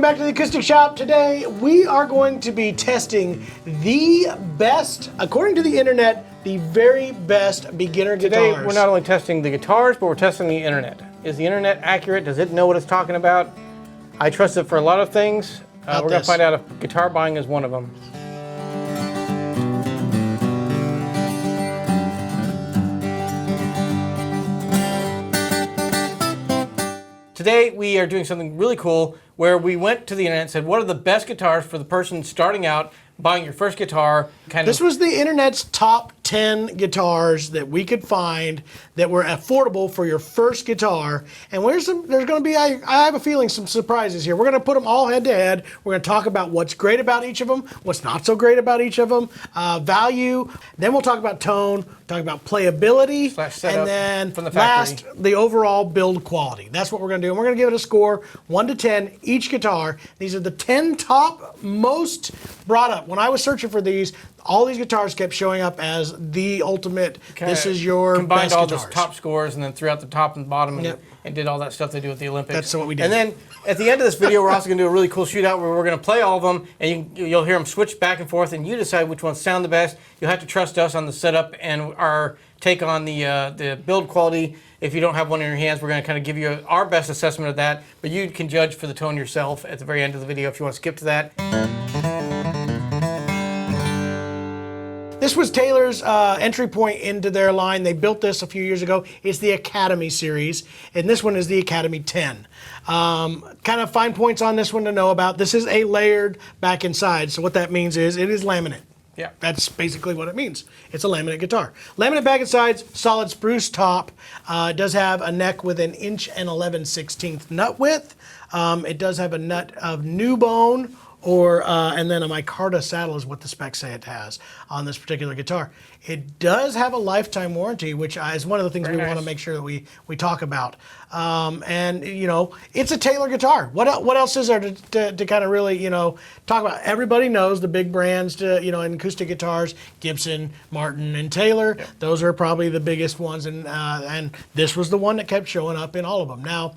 back to the Acoustic Shop. Today we are going to be testing the best, according to the internet, the very best beginner guitars. Today we're not only testing the guitars, but we're testing the internet. Is the internet accurate? Does it know what it's talking about? I trust it for a lot of things. We're going to find out if guitar buying is one of them. Today we are doing something really cool where we went to the internet and said, what are the best guitars for the person starting out, buying your first guitar? This was the internet's top 10 guitars that we could find that were affordable for your first guitar. And there's going to be, I have a feeling, some surprises here. We're going to put them all head to head. We're going to talk about what's great about each of them, what's not so great about each of them, value. Then we'll talk about tone, talk about playability, and then from the factory. last, the overall build quality. That's what we're going to do. And we're going to give it a score, 1 to 10, each guitar. These are the 10 top most brought up. When I was searching for these, all these guitars kept showing up as the ultimate, this is your combined best all guitars. Those top scores and then threw out the top and bottom and did all that stuff they do at the Olympics. That's what we did. And then at the end of this video, we're also going to do a really cool shootout where we're going to play all of them, and you'll hear them switch back and forth, and you decide which ones sound the best. You'll have to trust us on the setup and our take on the build quality. If you don't have one in your hands, we're going to kind of give you our best assessment of that, but you can judge for the tone yourself at the very end of the video if you want to skip to that. This was Taylor's entry point into their line. They built this a few years ago. It's the Academy series, and this one is the Academy 10. Kind of fine points on this one to know about. This is a layered back and side, so what that means is it is laminate. Yeah. That's basically what it means. It's a laminate guitar. Laminate back and sides, solid spruce top. It does have a neck with an 1.11/16 nut width. It does have a nut of new bone, and then a micarta saddle is what the specs say it has on this particular guitar. It does have a lifetime warranty, which is one of the things we want to make sure that we talk about. And you know, it's a Taylor guitar. What else is there to kind of really talk about? Everybody knows the big brands, in acoustic guitars: Gibson, Martin, and Taylor. Yep. Those are probably the biggest ones, and this was the one that kept showing up in all of them. Now,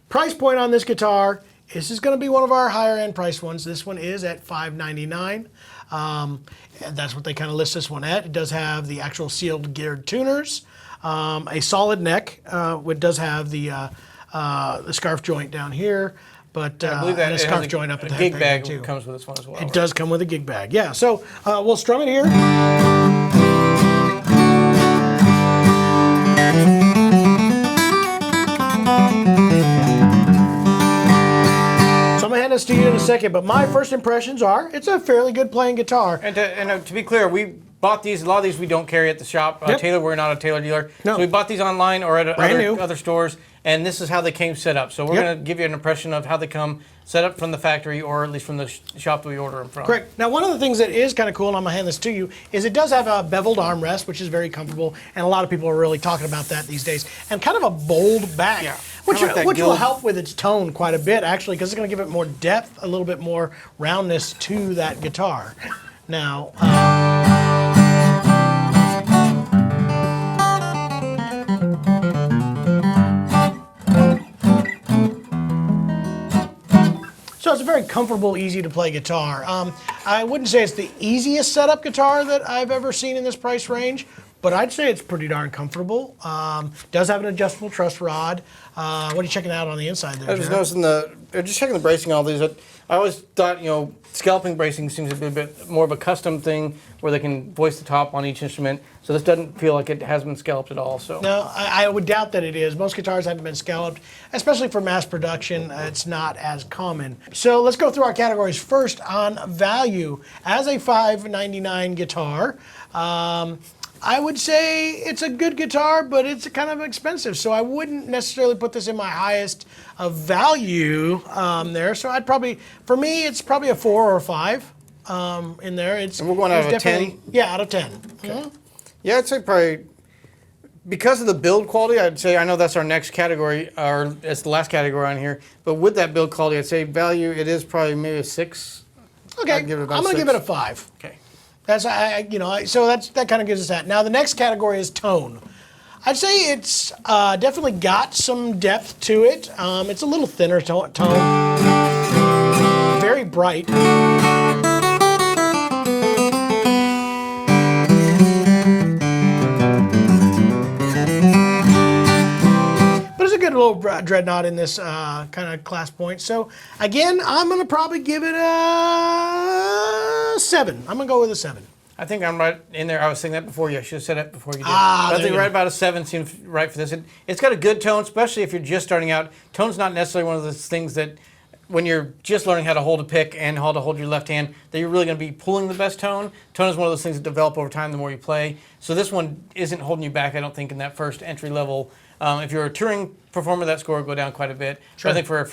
price point on this guitar. This is going to be one of our higher end price ones. This one is at $599. That's what they kind of list this one at. It does have the actual sealed geared tuners, a solid neck. It does have the scarf joint down here, but I believe that and a scarf joint up at the gig bag too. Comes with this one as well. It does come with a gig bag. Yeah. So we'll strum it here. This to you in a second, but my first impressions are it's a fairly good playing guitar. And to be clear, we bought these. A lot of these we don't carry at the shop. Taylor, we're not a Taylor dealer, so we bought these online or at other stores. And this is how they came set up. So we're going to give you an impression of how they come set up from the factory, or at least from the shop that we order them from. Correct. Now, one of the things that is kind of cool, and I'm going to hand this to you, is it does have a beveled armrest, which is very comfortable, and a lot of people are really talking about that these days. And kind of a bold back. Yeah. Which will help with its tone quite a bit, actually, because it's going to give it more depth, a little bit more roundness to that guitar. Now, so it's a very comfortable, easy to play guitar. I wouldn't say it's the easiest setup guitar that I've ever seen in this price range, but I'd say it's pretty darn comfortable. Does have an adjustable truss rod. What are you checking out on the inside there, I was noticing just checking the bracing on all these. I always thought, scalping bracing seems to be a bit more of a custom thing where they can voice the top on each instrument. So this doesn't feel like it has been scalloped at all. So no, I would doubt that it is. Most guitars haven't been scalloped, especially for mass production. It's not as common. So let's go through our categories. First, on value. As a $599 guitar, I would say it's a good guitar, but it's kind of expensive. So I wouldn't necessarily put this in my highest of value there. So for me, it's probably a 4 or a 5 in there. And we're going out of 10? Yeah, out of 10. Okay. Mm-hmm. Yeah, I'd say probably, because of the build quality, I'd say, I know that's our next category, or it's the last category on here, but with that build quality, I'd say value, it is probably maybe a 6. Okay, I'm going to give it a 5. Okay. That's so that kind of gives us that. Now the next category is tone. I'd say it's definitely got some depth to it. It's a little thinner tone. very bright. Good little dreadnought in this kind of class point. So again, I'm gonna probably give it a 7. I'm gonna go with a 7. I think I'm right in there. I was saying that before you. I should have said it before you did. Ah, I think right about a 7 seems right for this. It's got a good tone, especially if you're just starting out. Tone's not necessarily one of those things that when you're just learning how to hold a pick and how to hold your left hand, that you're really going to be pulling the best tone. Tone is one of those things that develop over time the more you play. So this one isn't holding you back, I don't think, in that first entry level. If you're a touring performer, that score will go down quite a bit. Sure. But I think for a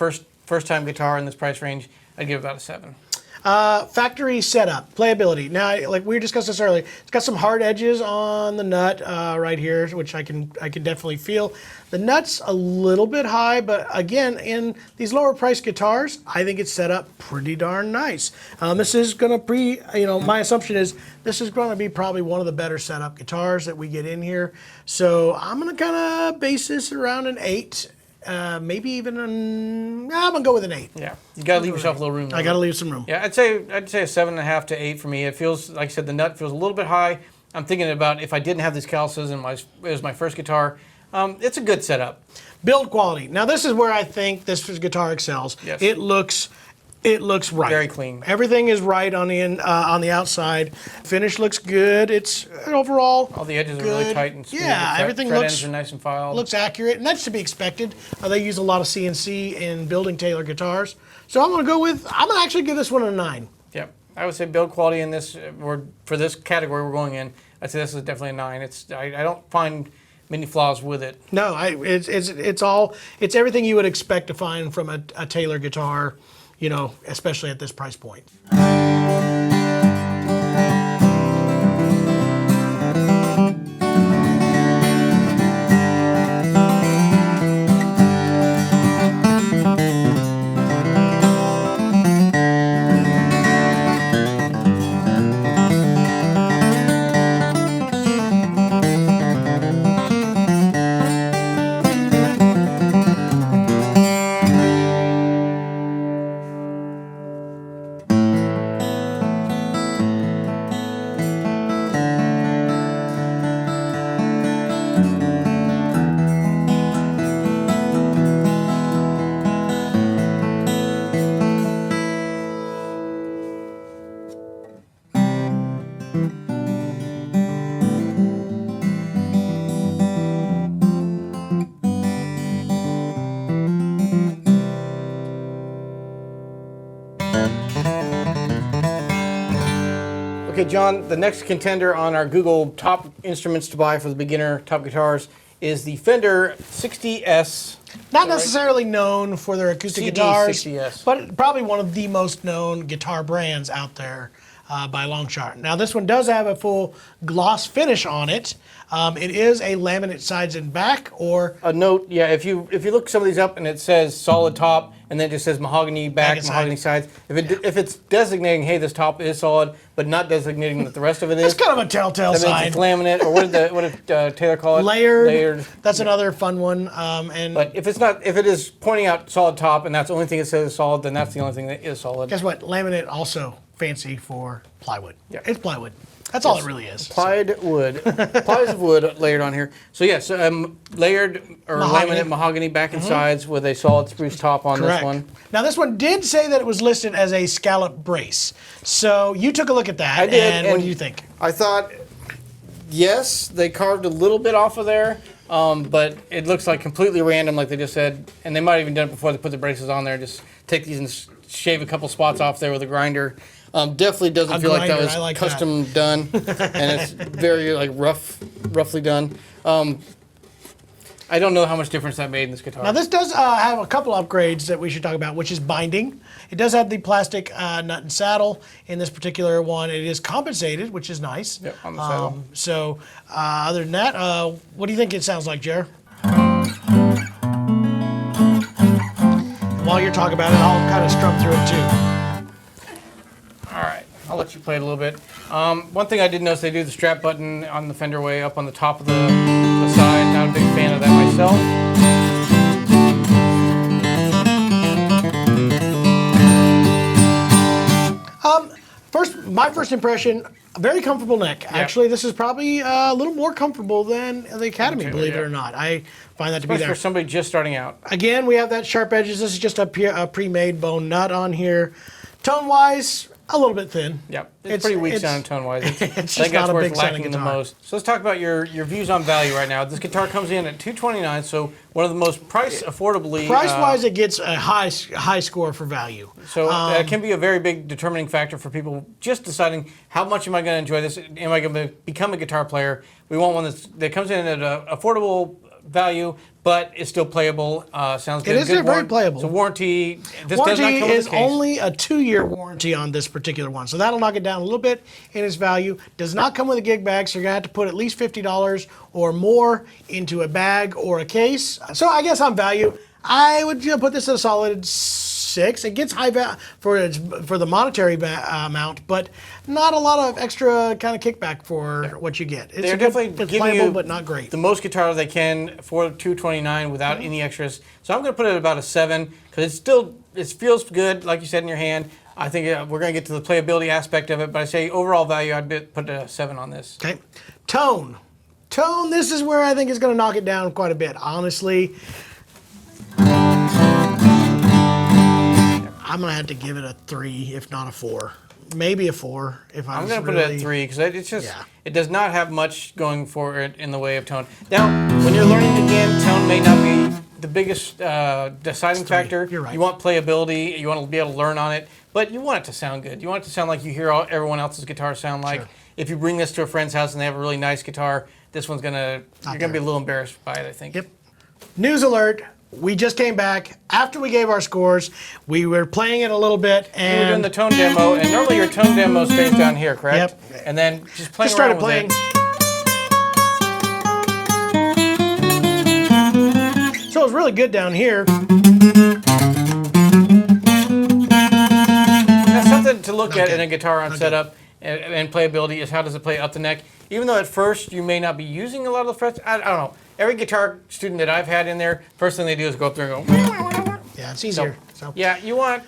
first-time guitar in this price range, I'd give it about a 7. Factory setup, playability. Now, like we discussed this earlier, it's got some hard edges on the nut right here, which I can definitely feel. The nut's a little bit high, but again, in these lower price guitars, I think it's set up pretty darn nice. This is gonna be, my assumption is this is gonna be probably one of the better setup guitars that we get in here. So I'm gonna kind of base this around an 8. Maybe even I'm gonna go with an 8. Yeah, you gotta leave yourself a little room. I gotta leave some room. Yeah, I'd say a 7.5 to 8 for me. It feels, like I said, the nut feels a little bit high. I'm thinking about if I didn't have these calluses and it was my first guitar, it's a good setup. Build quality. Now this is where I think this guitar excels. Yes. It looks right. Very clean. Everything is right on the outside. Finish looks good. It's overall all the edges good. Are really tight and smooth. Yeah, everything fret looks ends are nice and filed. Looks accurate, and that's to be expected. They use a lot of CNC in building Taylor guitars. So I'm gonna actually give this one a 9. Yep, I would say build quality in this for this category we're going in. I'd say this is definitely a 9. I don't find many flaws with it. No, it's everything you would expect to find from a Taylor guitar. Especially at this price point. Okay, John, the next contender on our Google top instruments to buy for the beginner top guitars is the Fender 60S. Not necessarily known for their acoustic guitars, CD60S. but probably one of the most known guitar brands out there by a long shot. Now this one does have a full gloss finish on it. It is a laminate sides and back, or a note. Yeah, if you look some of these up and it says solid top and then it just says mahogany back, mahogany sides. If it's designating, hey, this top is solid, but not designating that the rest of it is, it's kind of a telltale that sign. means it's laminate, or what did Taylor call it? Layered. That's another fun one. But if it is pointing out solid top and that's the only thing it says is solid, then that's the only thing that is solid. Guess what? Laminate also fancy for plywood. Yeah. It's plywood. That's all it really is. Plied wood. Plies of wood layered on here. So yes, layered or laminate mahogany back and sides with a solid spruce top on Correct. this one. Now this one did say that it was listed as a scallop brace. So you took a look at that. I did. And what do you think? I thought, yes, they carved a little bit off of there, but it looks like completely random, like they just said. And they might have even done it before they put the braces on there. Just take these and shave a couple spots off there with a grinder. Definitely doesn't feel like that was custom done, and it's very roughly done. I don't know how much difference that made in this guitar. Now this does have a couple upgrades that we should talk about, which is binding. It does have the plastic nut and saddle in this particular one. It is compensated, which is nice. Yep, on the saddle. So other than that, what do you think it sounds like, Jer? While you're talking about it, I'll kind of strum through it too. All right, I'll let you play it a little bit. One thing I did notice, they do the strap button on the Fender way up on the top of the side. Not a big fan of that myself. My first impression, a very comfortable neck. Actually, this is probably a little more comfortable than the Academy, believe it or not. I find that to be there. For somebody just starting out. Again, we have that sharp edges. This is just a pre-made bone nut on here. Tone-wise, a little bit thin. Yep, it's pretty weak sounding tone-wise. It's just not a big sounding guitar. The most. So let's talk about your views on value right now. This guitar comes in at $229, so one of the most affordably. Price-wise, it gets a high score for value. So that can be a very big determining factor for people just deciding how much am I going to enjoy this? Am I going to become a guitar player? We want one that comes in at an affordable value, but it's still playable. Sounds good. It is very playable. So warranty. Warranty is only a 2-year warranty on this particular one, so that'll knock it down a little bit in its value. Does not come with a gig bag, so you're gonna have to put at least $50 or more into a bag or a case. So I guess on value, I would put this at a solid 6. It gets high value for the monetary amount, but not a lot of extra kind of kickback for what you get. They're definitely giving you but not great. The most guitars they can for $229 without any extras. So I'm going to put it at about a 7 because it feels good, like you said, in your hand. I think we're going to get to the playability aspect of it, but I say overall value, I'd put a 7 on this. Okay, tone. This is where I think is going to knock it down quite a bit, honestly. I'm gonna have to give it a 3, if not a 4. Maybe a 4 if I'm gonna put it at 3 because it's just it does not have much going for it in the way of tone. Now, when you're learning again, tone may not be the biggest deciding factor. You're right. You want playability. You want to be able to learn on it, but you want it to sound good. You want it to sound like you hear everyone else's guitar sound like. Sure. If you bring this to a friend's house and they have a really nice guitar, this one's you're gonna be a little embarrassed by it, I think. Yep. News alert. We just came back after we gave our scores. We were playing it a little bit, and you were doing the tone demo. And normally your tone demo stays down here, correct? Yep. And then just playing started around playing. With it. So it was really good down here. Now, something to look at in a guitar on setup and playability is how does it play up the neck. Even though at first you may not be using a lot of the frets, I don't know. Every guitar student that I've had in there, first thing they do is go up there and go. Yeah, it's easier. So. Yeah, you want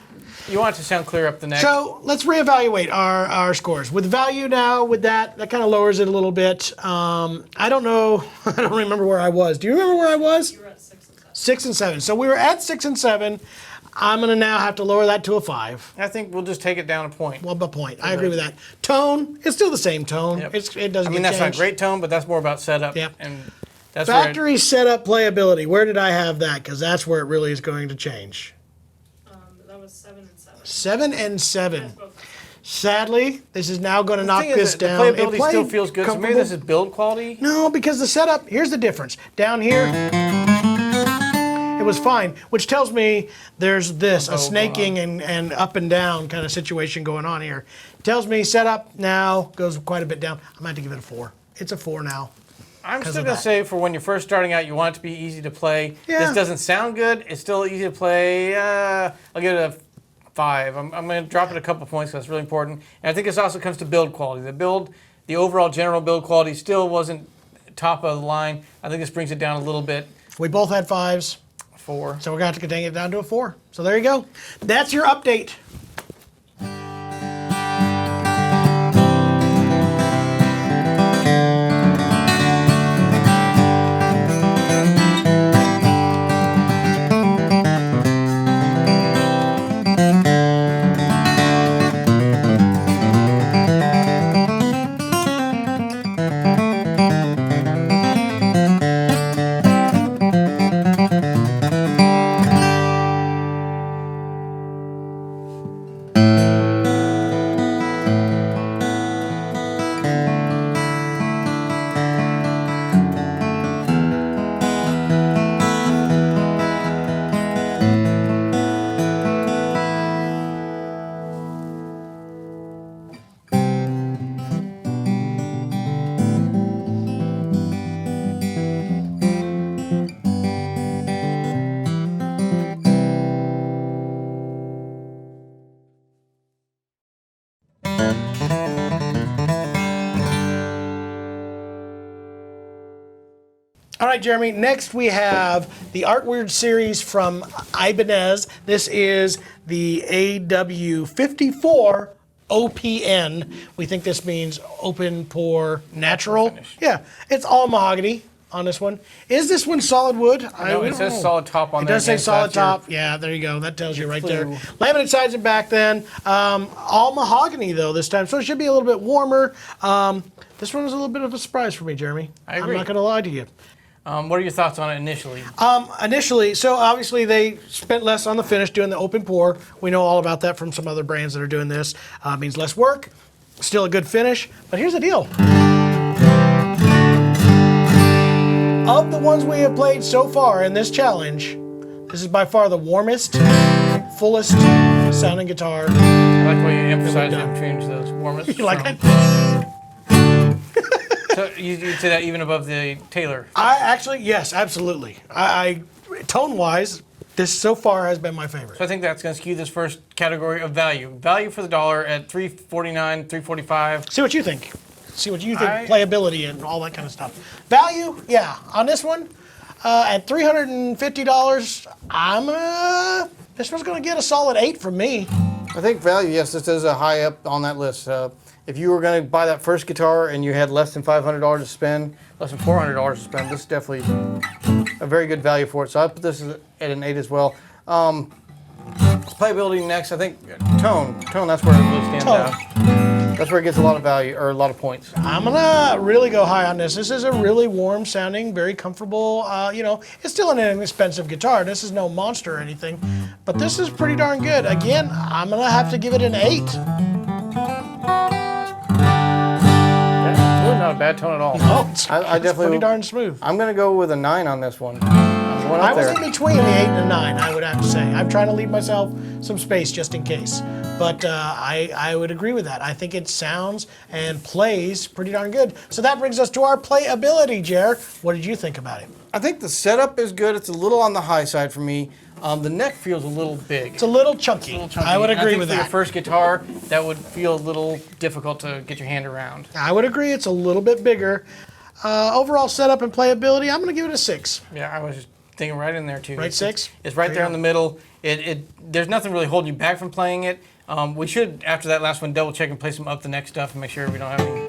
it to sound clear up the neck. So let's reevaluate our scores. With value now, with that kind of lowers it a little bit. I don't know. I don't remember where I was. Do you remember where I was? You were at 6 and 7. 6 and 7. So we were at 6 and 7. I'm gonna now have to lower that to a 5. I think we'll just take it down a point. Well, a point. I agree with that. Tone, it's still the same tone. Yep. It doesn't. I mean, that's not great tone, but that's more about setup. Yep. And that's factory setup playability. Where did I have that? Because that's where it really is going to change. That was 7 and 7. 7 and 7. Sadly, this is now going to knock this down. The playability still feels good. So maybe this is build quality? No, because the setup, here's the difference. Down here, it was fine, which tells me there's this, a snaking and up and down kind of situation going on here. Tells me setup now goes quite a bit down. I'm going to have to give it a 4. It's a 4 now. I'm still going to say for when you're first starting out, you want it to be easy to play. Yeah. This doesn't sound good. It's still easy to play. I'll give it a 5. I'm going to drop it a couple points because that's really important. And I think this also comes to build quality. The overall general build quality still wasn't top of the line. I think this brings it down a little bit. We both had 5s. 4. So we're going to have to take it down to a 4. So there you go. That's your update. All right, Jeremy, next we have the Art Weird series from Ibanez. This is the AW54 OPN. We think this means open pore natural. finish. Yeah, it's all mahogany on this one. Is this one solid wood? No, it says solid top on It there. does say again, so solid that's your- top. Yeah, there you go. That tells you right there. clue. Laminate sides and back then. All mahogany though this time, so it should be a little bit warmer. This one was a little bit of a surprise for me, Jeremy. I agree. I'm not going to lie to you. What are your thoughts on it initially? Initially, so obviously they spent less on the finish doing the open pour. We know all about that from some other brands that are doing this. Means less work, still a good finish. But here's the deal. Of the ones we have played so far in this challenge, this is by far the warmest, fullest sounding guitar. I like the way you emphasize and change those warmest. You like from- it? So you'd say that even above the Taylor. I actually, yes, absolutely. I tone-wise, this so far has been my favorite. So I think that's going to skew this first category of value. Value for the dollar at $3.49, $3.45. See what you think. See what you think, playability and all that kind of stuff. Value, yeah, on this one, at $350, this one's going to get a solid 8 from me. I think value, yes, this is a high up on that list. If you were going to buy that first guitar and you had less than $500 to spend, less than $400 to spend, this is definitely a very good value for it. So I put this at an 8 as well. Playability next, I think tone, that's where it really stands out. That's where it gets a lot of value, or a lot of points. I'm gonna really go high on this. This is a really warm sounding, very comfortable, you know, it's still an inexpensive guitar. This is no monster or anything, but this is pretty darn good. Again, I'm gonna have to give it an 8. That's really not a bad tone at all. Oh, it's, I it's definitely pretty darn smooth. I'm going to go with a 9 on this one. I'm going I up was there. in between the 8 and the 9, I would have to say. I'm trying to leave myself some space just in case. But I would agree with that. I think it sounds and plays pretty darn good. So that brings us to our playability, Jer. What did you think about it? I think the setup is good. It's a little on the high side for me. The neck feels a little big. It's a little chunky. I would agree with For your that. first guitar, that would feel a little difficult to get your hand around. I would agree. It's a little bit bigger. Overall setup and playability, I'm going to give it a 6. Yeah, I was just thinking right in there too. Right, 6? It's right There there you in go. the middle. There's nothing really holding you back from playing it. We should, after that last one, double check and play some up the neck stuff and make sure we don't have any.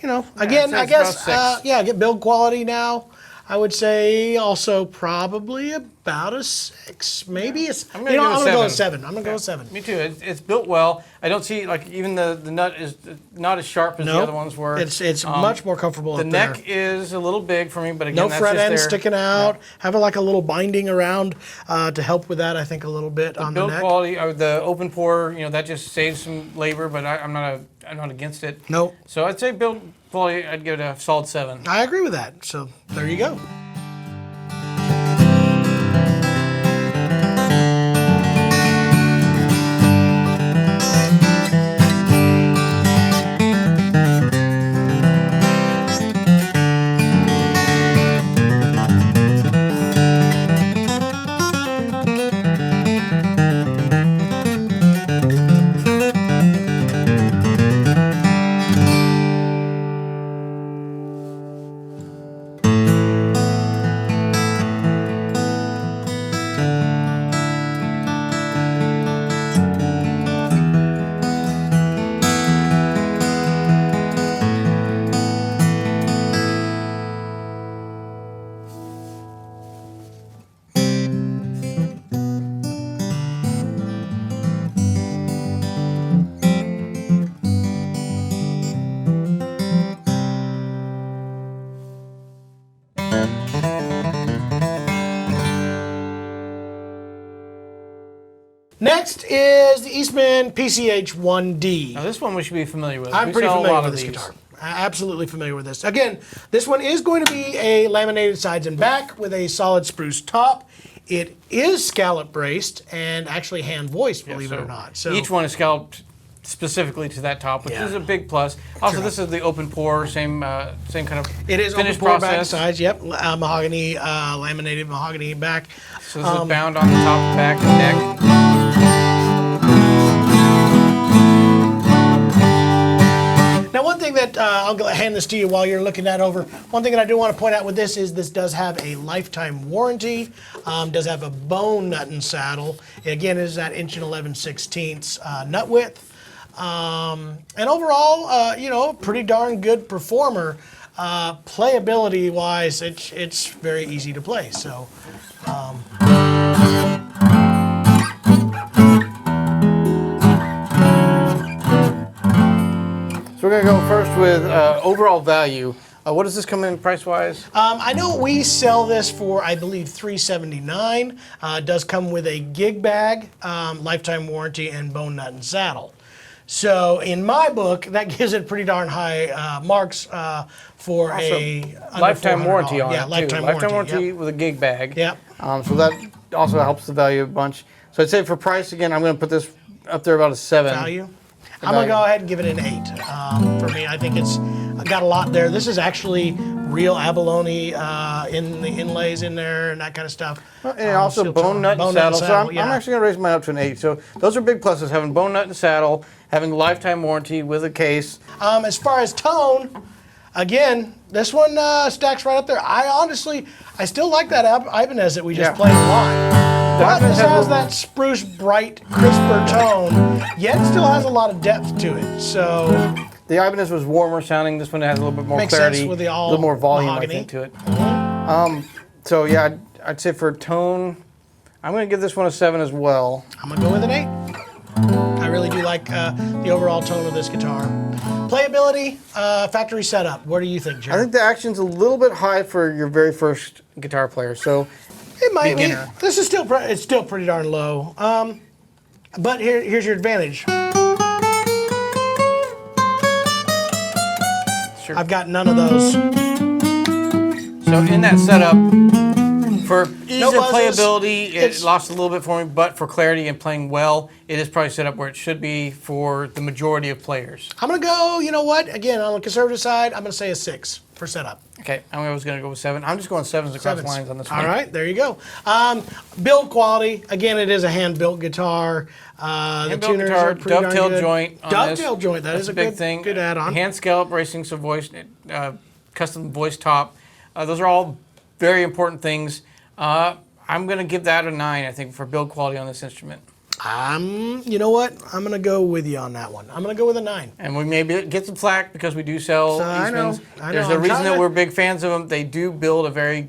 You know, again, I'd say I it's guess, about 6. yeah, get build quality now. I would say also probably about a 6. Maybe it's, I'm gonna you know, give it a I'm going to go with 7. 7. I'm going to go with 7. Me too. It's built well. I don't see, like, even the nut is not as sharp as the Nope. other ones were. It's much more comfortable The up there. neck is a little big for me, but again, No that's fret just end there. sticking out. Having like a little binding around to help with that, I think, a little bit on the Build neck. quality, the open pour, that just saves some labor, but I'm not against it. Nope. So I'd say build quality, I'd give it a solid 7. I agree with that. So there you go. Next is the Eastman PCH1D. Now this one we should be familiar with. I'm We pretty sell a familiar lot with of this these. guitar. Absolutely familiar with this. Again, this one is going to be a laminated sides and back with a solid spruce top. It is scallop braced and actually hand voiced, believe it or not. So each one is scalloped specifically to that top, which Yeah. is a big plus. Also, this is the open pour, same kind of it is finish open pour back and process. sides. Yep, mahogany, laminated mahogany back. So this is bound on the top, back, and neck. Now, one thing that I'll go hand this to you while you're looking that over. One thing that I do want to point out with this is this does have a lifetime warranty, does have a bone nut and saddle. Again, it is that 1.11/16 nut width. And overall, you know, pretty darn good performer. Playability wise, it's very easy to play. So. So we're going to go first with overall value. What does this come in price-wise? I know we sell this for, I believe, $379. It does come with a gig bag, lifetime warranty, and bone nut and saddle. So in my book, that gives it pretty darn high marks for Also, a lifetime warranty on yeah, it, lifetime too. warranty. Lifetime warranty Yep. with a gig bag. Yep. So that also helps the value a bunch. So I'd say for price, again, I'm going to put this up there about a 7. Value. I'm going to go ahead and give it an 8. For me, I think it's got a lot there. This is actually real abalone in the inlays in there and that kind of stuff. And also Steel bone toe- nut and bone saddle. So I'm yeah. actually going to raise mine up to an 8. So those are big pluses, having bone nut and saddle, having lifetime warranty with a case. As far as tone, again, this one stacks right up there. I still like that Ibanez that we just Yeah. played a lot. But Ibanez this has has a- that spruce, bright, crisper tone, yet still has a lot of depth to it. So The Ibanez was warmer sounding. This one has a little bit more Makes clarity, sense with the all a little more volume, mahogany. I think, to it. So yeah, I'd say for tone, I'm going to give this one a 7 as well. I'm going to go with an 8. I really do like the overall tone of this guitar. Playability, factory setup. What do you think, I Jared? think the action's a little bit high for your very first guitar player. So It might beginner. be. This is still it's still pretty darn low. But here's your advantage. Sure. I've got none of those. So in that setup, for ease No of buzzes. playability, it It's- lost a little bit for me, but for clarity and playing well, it is probably set up where it should be for the majority of players. I'm gonna go. You know what? Again, on the conservative side, I'm gonna say a 6 for setup. Okay, I was going to go with 7. I'm just going 7s across Sevens. lines on this one. All right, there you go. Build quality. Again, it is a hand-built guitar. The Hand-built tuners guitar, are pretty darn dovetail good. joint on Dovetail this. joint. That That's is a big good thing. Good add-on. Hand scallop racing, so voice, custom voice top. Those are all very important things. I'm going to give that a 9, I think, for build quality on this instrument. You know what? I'm gonna go with you on that one. I'm gonna go with a 9. And we may get some flack because we do sell So, I know, Eastmans. I There's know. a I'm reason trying that to- we're big fans of them. They do build a very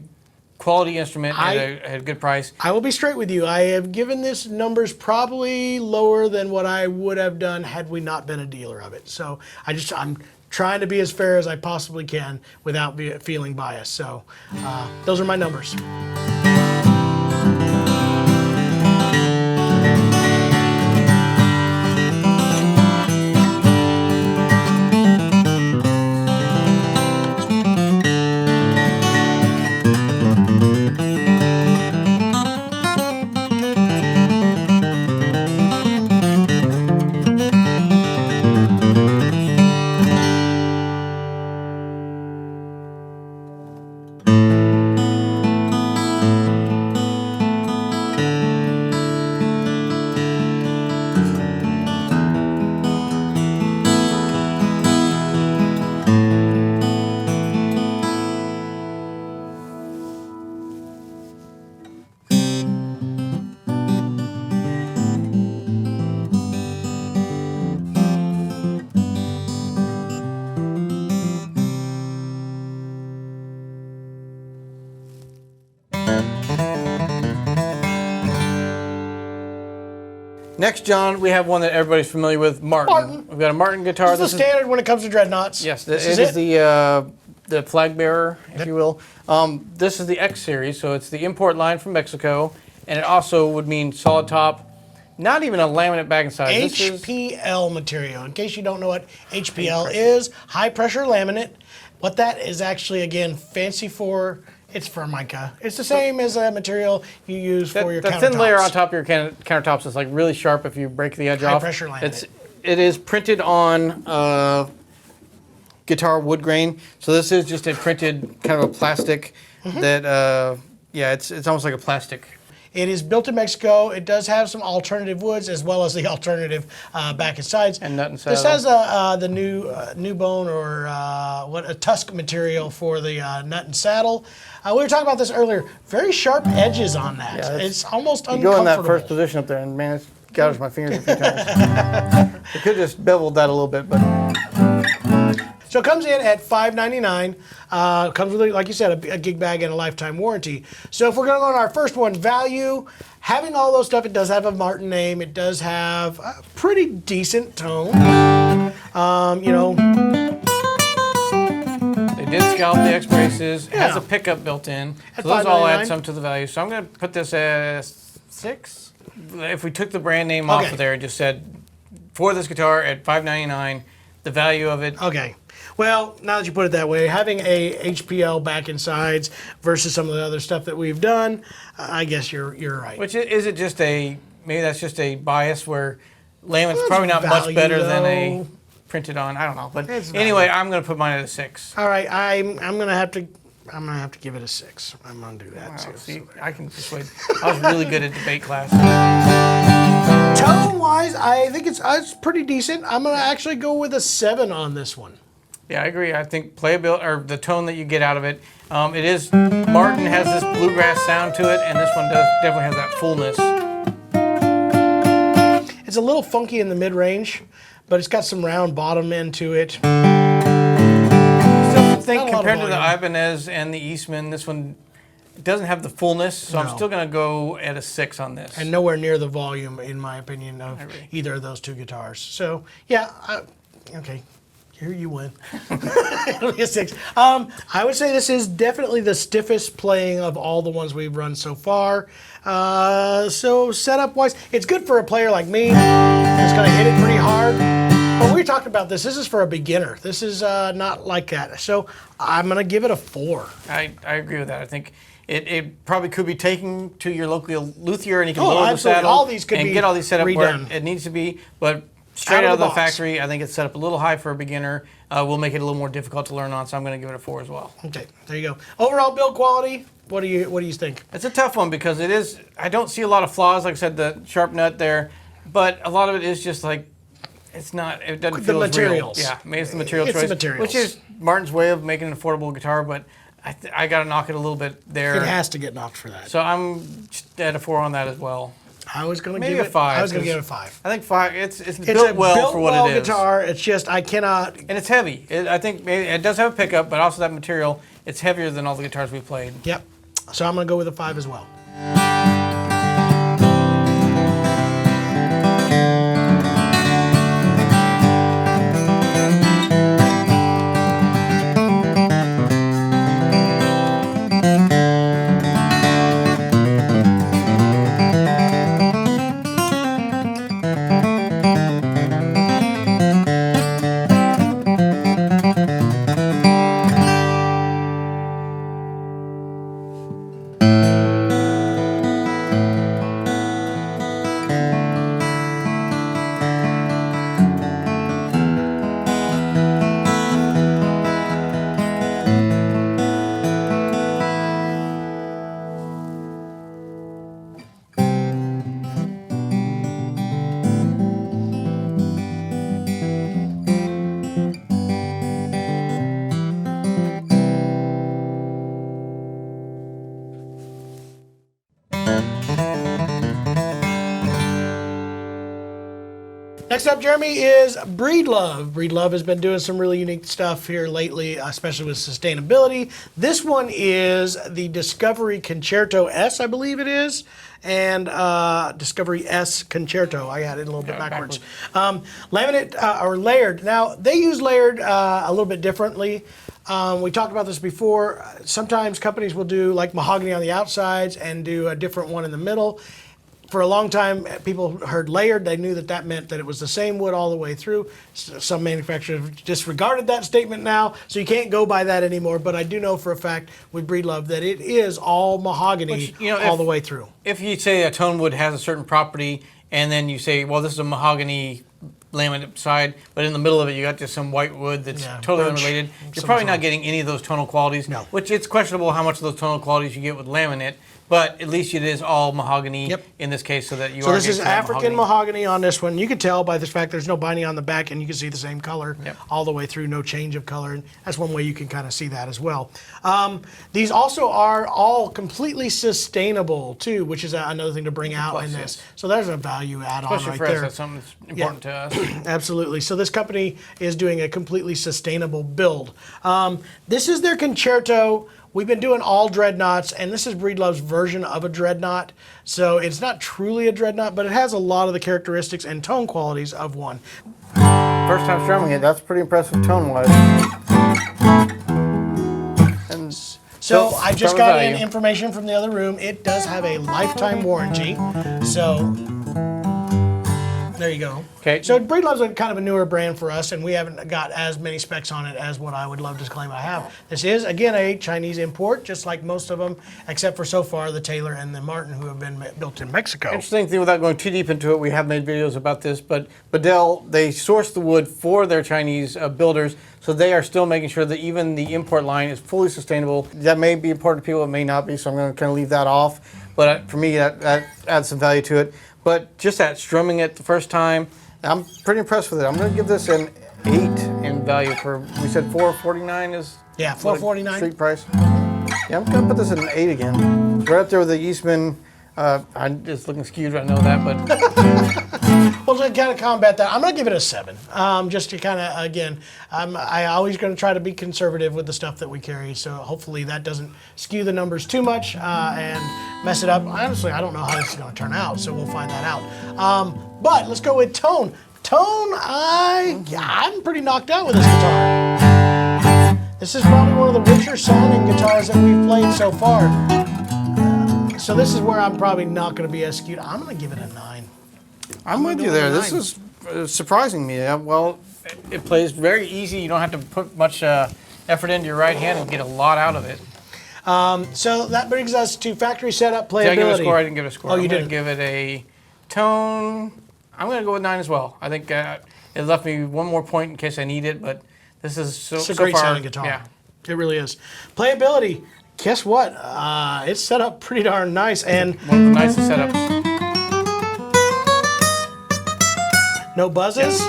quality instrument at a good price. I will be straight with you. I have given this numbers probably lower than what I would have done had we not been a dealer of it. So I'm trying to be as fair as I possibly can without feeling biased. So those are my numbers. Next, John, we have one that everybody's familiar with, Martin. Martin. We've got a Martin guitar. This is the standard when it comes to dreadnoughts. Yes, this it is the flag bearer, if you will. This is the X series, so it's the import line from Mexico, and it also would mean solid top, not even a laminate back and side. This is HPL material. In case you don't know what HPL is, high pressure laminate. What that is actually, again, fancy for, it's Formica. It's the same as a material you use for your the countertops. thin layer on top of your countertops is like really sharp if you break the edge High off. pressure laminate. It is printed on guitar wood grain, so this is just a printed kind of a plastic that, yeah, it's almost like a plastic. It is built in Mexico. It does have some alternative woods as well as the alternative back and sides. And nut and saddle. This has the new bone or a tusk material for the nut and saddle. We were talking about this earlier. Very sharp edges on that. Yeah, it's almost You uncomfortable. go in that first position up there, and man, it's gouged my fingers a few times. I could just beveled that a little bit, but So it comes in at $599. Comes with, like you said, a gig bag and a lifetime warranty. So if we're going to go on our first one, value, having all those stuff, it does have a Martin name. It does have a pretty decent tone. You know, they did scalp the X braces. It has Yeah. a pickup built in. At So those all add $5.99. some to the value. So I'm going to put this at 6. If we took the brand name off Okay. of there and just said, for this guitar at $599, the value of it. okay. Well, now that you put it that way, having a HPL back and sides versus some of the other stuff that we've done, I guess you're right. Which is it just maybe that's just a bias where laminate's Well, probably not much value, better than a though. printed on. I don't know. But It's anyway, I'm going to put mine at a 6. All right, I'm gonna have to give it a 6. I'm gonna do that. Wow, too. see, I can persuade. I was really good at debate class. Tone wise, I think it's pretty decent. I'm gonna actually go with a 7 on this one. Yeah, I agree. I think playability or the tone that you get out of it, it is. Martin has this bluegrass sound to it, and this one definitely has that fullness. It's a little funky in the mid range, but it's got some round bottom end to it. Still think Not a lot of compared to the volume. Ibanez and the Eastman, this one doesn't have the fullness, so I'm No. still going to go at a 6 on this. And nowhere near the volume, in my opinion, of agree. either of those two guitars. So yeah, okay, here you win. It'll be a 6. I would say this is definitely the stiffest playing of all the ones we've run so far. So setup wise, it's good for a player like me. It's gonna hit it pretty hard. But we talked about this. This is for a beginner. This is not like that. So I'm gonna give it a 4. I agree with that. I think it probably could be taken to your local luthier and you can Oh, lower the absolutely. saddle All these could and be get all these set up where redone. it needs to be. But straight Out out of of the the box. factory, I think it's set up a little high for a beginner. Will make it a little more difficult to learn on, so I'm going to give it a 4 as well. Okay, there you go. Overall build quality. What do you think? It's a tough one because it is. I don't see a lot of flaws. Like I said, the sharp nut there, but a lot of it is just like it's not. It doesn't The feel as real. materials. Yeah, maybe it's the material It's the choice, materials. which is Martin's way of making an affordable guitar. But I got to knock it a little bit there. It has to get knocked for that. So I'm just at a 4 on that as well. I was going to Maybe give a it 5, I was going to 'cause give it a 5. I think 5. It's It's built a well built for what well it is, guitar. It's just I cannot. and it's heavy. I think maybe it does have a pickup, but also that material. It's heavier than all the guitars we've played. Yep. So I'm going to go with a 5 as well. Next up, Jeremy, is Breedlove. Breedlove has been doing some really unique stuff here lately, especially with sustainability. This one is the Discovery Concerto S, I believe it is, and Discovery S Concerto. I had it a little bit backwards. Laminate or layered. Now, they use layered a little bit differently. We talked about this before. Sometimes companies will do like mahogany on the outsides and do a different one in the middle. For a long time, people heard layered. They knew that that meant that it was the same wood all the way through. Some manufacturers disregarded that statement now, so you can't go by that anymore. But I do know for a fact with Breedlove that it is all mahogany Which, you know, all the way through. If you say a tone wood has a certain property, and then you say, well, this is a mahogany laminate side, but in the middle of it you got just some white wood that's totally birch, unrelated, you're some probably sort not of- getting any of those tonal qualities, No. which it's questionable how much of those tonal qualities you get with laminate, but at least it is all mahogany Yep. in this case, so that you So are this is getting that African mahogany on this one. You can tell by the fact there's no binding on the back, and you can see the same color Yep. all the way through, no change of color. And that's one way you can kind of see that as well. These also are all completely sustainable too, which is another thing to bring out plus, in this. yes. So there's a value add on Especially right for there. us, that's something that's important to us. Absolutely. So this company is doing a completely sustainable build. This is their concerto. We've been doing all dreadnoughts, and this is Breedlove's version of a dreadnought. So it's not truly a dreadnought, but it has a lot of the characteristics and tone qualities of one. First time strumming it, that's pretty impressive tone-wise. And So I just start with got value. in information from the other room. It does have a lifetime warranty. So there you go. Okay. So Breedlove's a kind of a newer brand for us, and we haven't got as many specs on it as what I would love to claim I have. This is, again, a Chinese import, just like most of them, except for so far the Taylor and the Martin, who have been built in Mexico. Interesting thing, without going too deep into it, we have made videos about this, but Bedell, they source the wood for their Chinese builders, so they are still making sure that even the import line is fully sustainable. That may be important to people, it may not be, so I'm going to kind of leave that off. But for me, that adds some value to it. But just that strumming it the first time, I'm pretty impressed with it. I'm going to give this an 8 in value for, we said $449 is Yeah, what, $449. street price. Yeah, I'm going to put this at an 8 again. Right up there with the Eastman. I'm just looking skewed, I know that, but Well, to kind of combat that, I'm going to give it a 7. Just to kind of, again, I always going to try to be conservative with the stuff that we carry, so hopefully that doesn't skew the numbers too much and mess it up. Honestly, I don't know how this is going to turn out, so we'll find that out. But let's go with tone. Tone, I'm pretty knocked out with this guitar. This is probably one of the richer sounding guitars that we've played so far. So this is where I'm probably not going to be as skewed. I'm going to give it a 9. I'm with you there. This is surprising me. Well, it plays very easy. You don't have to put much effort into your right hand and get a lot out of it. So that brings us to factory setup playability. Did I give it a score? I didn't give it a score. Oh, you I'm didn't. going to give it a tone. I'm going to go with 9 as well. I think it left me one more point in case I need it, but this is so It's a so great far, sounding guitar. Yeah. It really is. Playability. Guess what? It's set up pretty darn nice, and One of the nicest setups. no buzzes.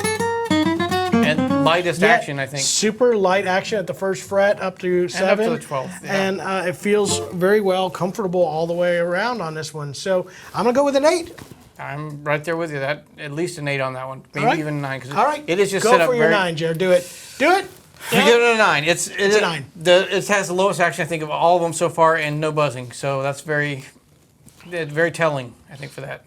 And lightest Yet action, I think. Super light action at the first fret up to 7. up to the 12th, yeah. And it feels very well, comfortable all the way around on this one. So I'm going to go with an 8. I'm right there with you. That at least an 8 on that one, maybe All right. even a 9. 'Cause All right. it is just go set up for your very. 9, Jared. Do it. Do it. We give it a 9. It's a 9. It has the lowest action I think of all of them so far, and no buzzing. So that's very telling, I think, for that.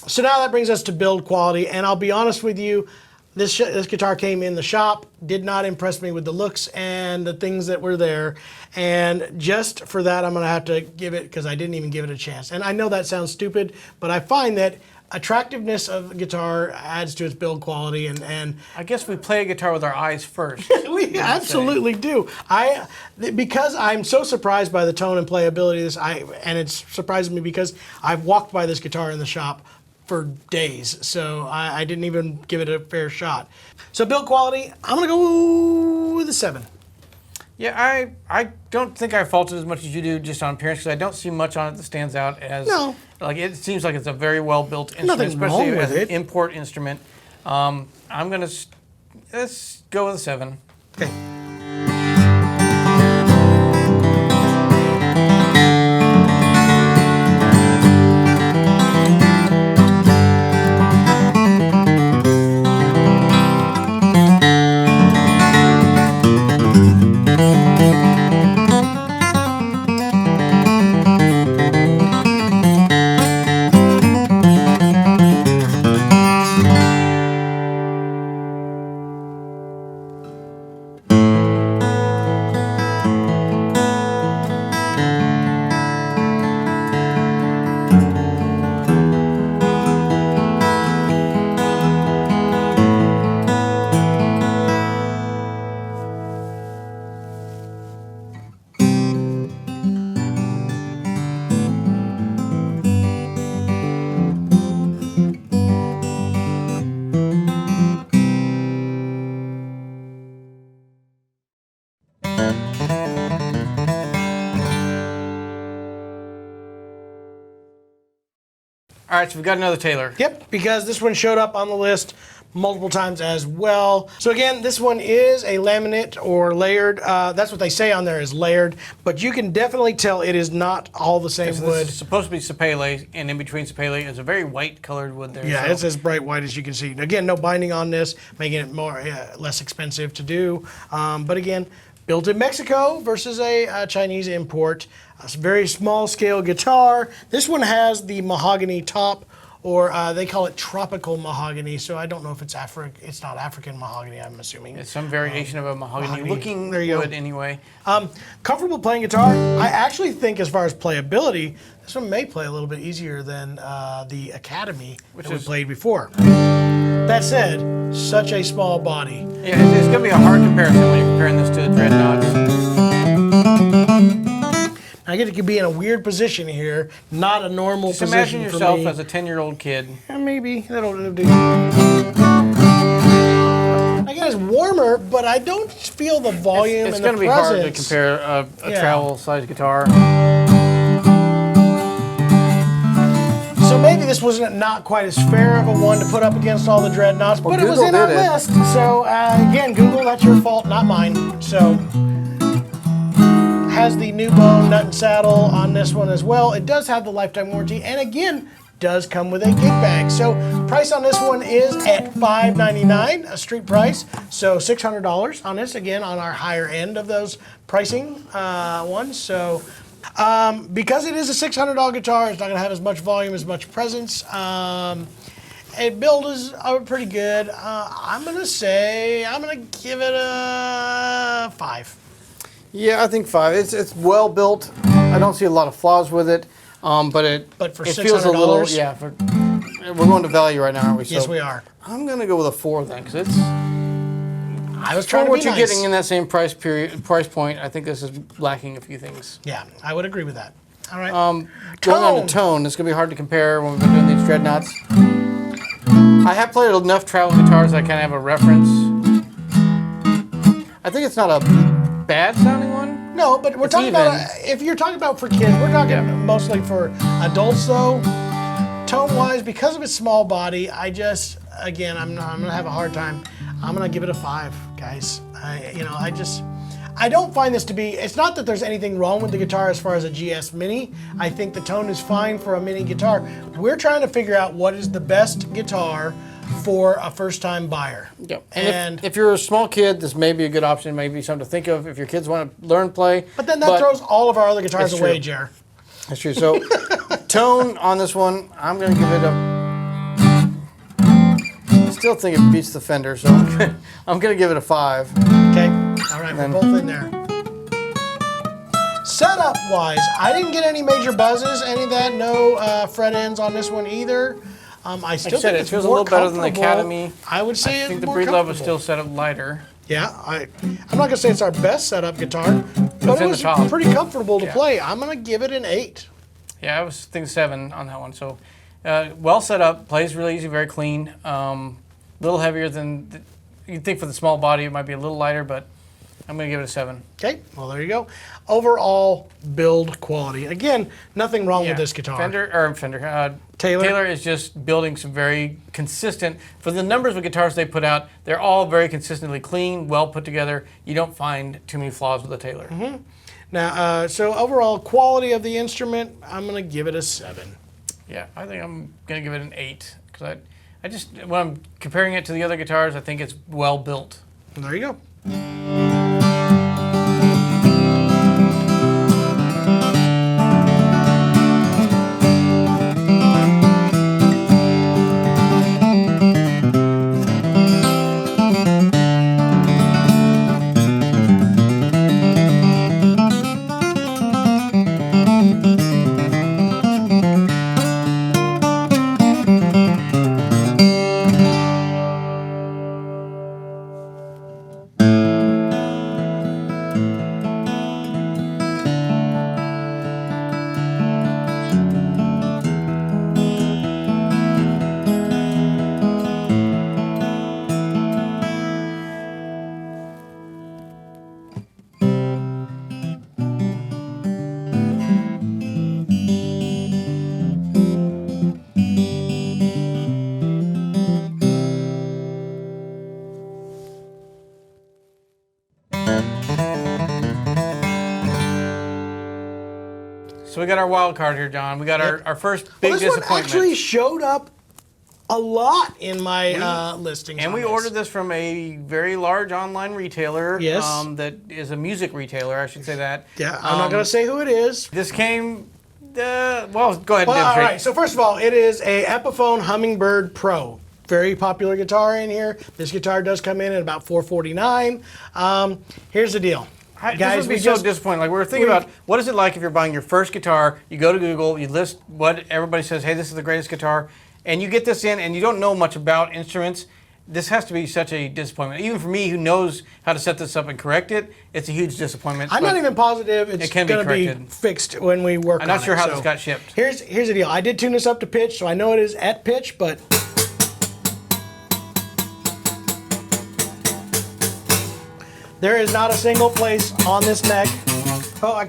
So now that brings us to build quality, and I'll be honest with you, this guitar came in the shop, did not impress me with the looks and the things that were there, and just for that I'm going to have to give it, because I didn't even give it a chance. And I know that sounds stupid, but I find that attractiveness of the guitar adds to its build quality, and I guess we play a guitar with our eyes first. we absolutely do. Because I'm so surprised by the tone and playability of this, and it's surprising me because I've walked by this guitar in the shop for days, so I didn't even give it a fair shot. So build quality, I'm gonna go with a 7. Yeah, I don't think I faulted as much as you do just on appearance, because I don't see much on it that stands out as. No. Like, it seems like it's a very well built instrument, Nothing especially wrong with as an it. import instrument. I'm gonna let's go with a 7. Okay. All right, so we've got another Taylor. Yep, because this one showed up on the list multiple times as well. So again, this one is a laminate or layered. That's what they say on there is layered, but you can definitely tell it is not all the same So wood. this is supposed to be Sapele, and in between Sapele is a very white colored wood there. Yeah, so. it's as bright white as you can see. Again, no binding on this, making it more less expensive to do. But again, built in Mexico versus a Chinese import. It's a very small scale guitar. This one has the mahogany top, or they call it tropical mahogany. So I don't know if it's It's not African mahogany, I'm assuming. It's some variation of a mahogany looking There you go. wood anyway. Comfortable playing guitar. I actually think as far as playability, this one may play a little bit easier than the Academy that we played before. That said, such a small body. Yeah, it's going to be a hard comparison when you're comparing this to the Dreadnoughts. I get to be in a weird position here, not a normal Just position imagine for yourself me. as a 10-year-old kid. Maybe that'll do. I guess it's warmer, but I don't feel the volume It's and going the to be hard to presence. compare a Yeah. travel-sized guitar. So maybe this was not quite as fair of a one to put up against all the Dreadnoughts, but it was Google in our did it. list. So again, Google, that's your fault, not mine. So has the new bone nut and saddle on this one as well. It does have the lifetime warranty, and again, does come with a gig bag. So price on this one is at $599, a street price. So $600 on this, again, on our higher end of those pricing ones. So because it is a $600 guitar, it's not going to have as much volume, as much presence. Build is pretty good. I'm going to give it a 5. Yeah, I think 5. It's well built. I don't see a lot of flaws with it, but for it feels a little. $600? Yeah, we're going to value right now, aren't we? Yes, So we are. I'm going to go with a 4 then, because it's I was trying for to what be you're nice. getting in that same price point. I think this is lacking a few things. Yeah, I would agree with that. All right. Going on to tone, it's going to be hard to compare when we've been doing these Dreadnoughts. I have played enough travel guitars that I kind of have a reference. I think it's not a bad sounding one. No, but we're talking about, if you're talking about for kids, we're talking mostly for adults though. Tone-wise, because of its small body, I'm going to have a hard time. I'm going to give it a 5, guys. I don't find this to be, it's not that there's anything wrong with the guitar as far as a GS Mini. I think the tone is fine for a mini guitar. We're trying to figure out what is the best guitar for a first-time buyer. Yep. And if you're a small kid, this may be a good option, maybe something to think of if your kids want to learn play. But then that throws all of our other guitars It's away, true. Jer. That's true. So tone on this one, I'm going to give it a... I still think it beats the Fender, so I'm going to give it a 5. Okay, all right, we're both in there. Setup-wise, I didn't get any major buzzes, any of that, no fret ends on this one either. I still think it it's feels a more little better than the comfortable. Academy. I would say I it's think the more Breedlove is comfortable. still set up lighter. Yeah, I'm not gonna say it's our best setup guitar, but in it the was top. pretty comfortable to Yeah. play. I'm gonna give it an 8. Yeah, I was thinking 7 on that one. So well set up, plays really easy, very clean. A little heavier than you'd think for the small body. It might be a little lighter, but I'm going to give it a 7. Okay, well there you go. Overall build quality. Again, nothing wrong with this guitar. Taylor is just building some very consistent, for the numbers of guitars they put out, they're all very consistently clean, well put together. You don't find too many flaws with a Taylor. Mm-hmm. Now, so overall quality of the instrument, I'm gonna give it a 7. Yeah, I think I'm going to give it an 8. Because I just, when I'm comparing it to the other guitars, I think it's well built. And there you go. So we got our wild card here, John. We got our first big Well, this one disappointment. actually showed up a lot in my listings. And we ordered this from a very large online retailer. Yes. That is a music retailer, I should say that. Yeah, I'm not going to say who it is. This came, well, go ahead and Well, all demonstrate. right, so first of all, it is a Epiphone Hummingbird Pro. Very popular guitar in here. This guitar does come in at about $449. Here's the deal. This would be so disappointing. Like we were thinking about, what is it like if you're buying your first guitar? You go to Google, you list what everybody says. Hey, this is the greatest guitar, and you get this in, and you don't know much about instruments. This has to be such a disappointment. Even for me, who knows how to set this up and correct it, it's a huge disappointment. I'm not even positive it's can be going to be corrected. fixed when we work on it. I'm not sure how So this got shipped. Here's the deal. I did tune this up to pitch, so I know it is at pitch, but there is not a single place on this neck. Oh, I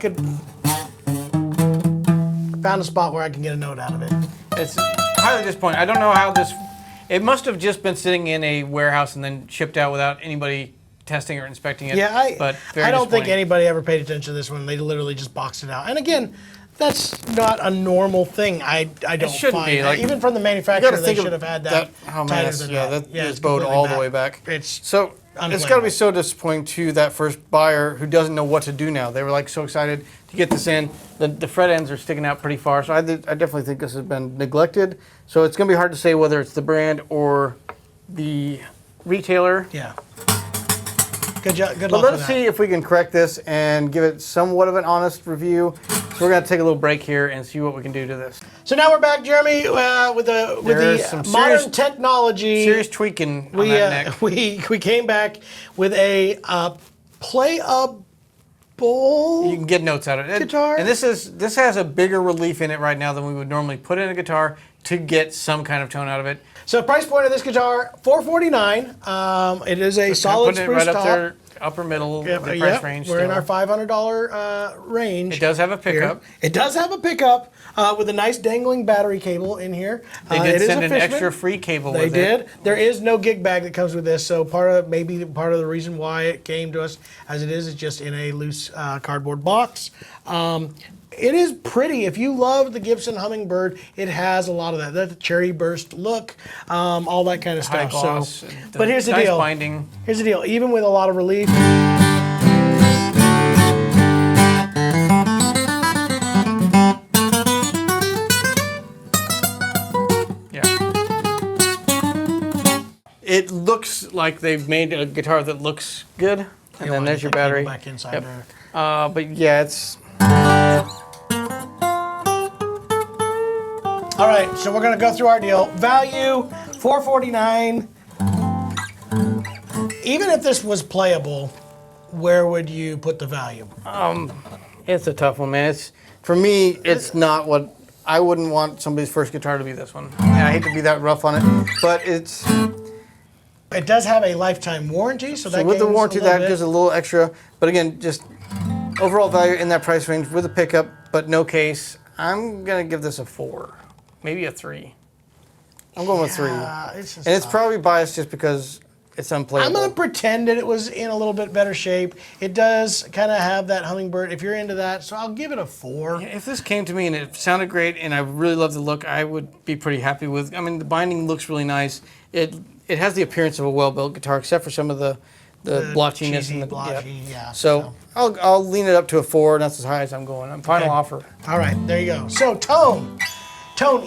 found a spot where I can get a note out of it. It's highly disappointing. I don't know how this. It must have just been sitting in a warehouse and then shipped out without anybody testing or inspecting it. Yeah, but very I don't think disappointing. anybody ever paid attention to this one. They literally just boxed it out. And again, that's not a normal thing. I don't shouldn't find. be, like, Even from the You manufacturer, gotta they think should have had that Oh man, tighter that's, than yeah, that. that it's is bowed completely all the back. way back. It's So it's got to be so disappointing to that first buyer who doesn't know what to do now. They were like so excited to get this in. The fret ends are sticking out pretty far, so I definitely think this has been neglected. So it's going to be hard to say whether it's the brand or the retailer. Yeah. Good job. Good But luck with let's that. see if we can correct this and give it somewhat of an honest review. So we're going to take a little break here and see what we can do to this. So now we're back, Jeremy, with There's some the modern serious- technology. Serious tweaking on we that neck. we came back with a playable. You can get notes out of it. Guitar. And this has a bigger relief in it right now than we would normally put in a guitar to get some kind of tone out of it. So price point of this guitar, $449. It is a solid Putting it spruce right up top. there, upper middle of the price range. We're in still. our $500 range. It does have a here. pickup. It does have a pickup with a nice dangling battery cable in here. They It did is send a an Fishman. extra free cable They with did. it. There is no gig bag that comes with this, so maybe part of the reason why it came to us as it is just in a loose cardboard box. It is pretty. If you love the Gibson Hummingbird, it has a lot of that. That cherry burst look, all that kind of High stuff. gloss. So, and but here's the nice deal. binding. Here's the deal. Even with a lot of relief, Yeah. It looks like they've made a guitar that looks good. And then there's your battery. back inside Yep. there. But yeah, it's All right, so we're gonna go through our deal. Value, $449. Even if this was playable, where would you put the value? it's a tough one, man. For me, it's not what I wouldn't want somebody's first guitar to be. This one. And I hate to be that rough on it, but it's It does have a lifetime warranty, so that with the gains warranty a little that bit. gives a little extra. But again, just overall value in that price range with a pickup, but no case. I'm gonna give this a 4, maybe a 3. I'm going with 3, It's just and it's tough. probably biased just because it's unplayable. I'm gonna pretend that it was in a little bit better shape. It does kind of have that hummingbird, if you're into that, so I'll give it a 4. If this came to me and it sounded great and I really love the look, I would be pretty happy with. I mean, the binding looks really nice. It has the appearance of a well-built guitar, except for some of the blotchiness cheesy, and the blotchy, yeah. So I'll lean it up to a 4, and that's as high as I'm going. Final Okay. offer. All right, there you go. So tone,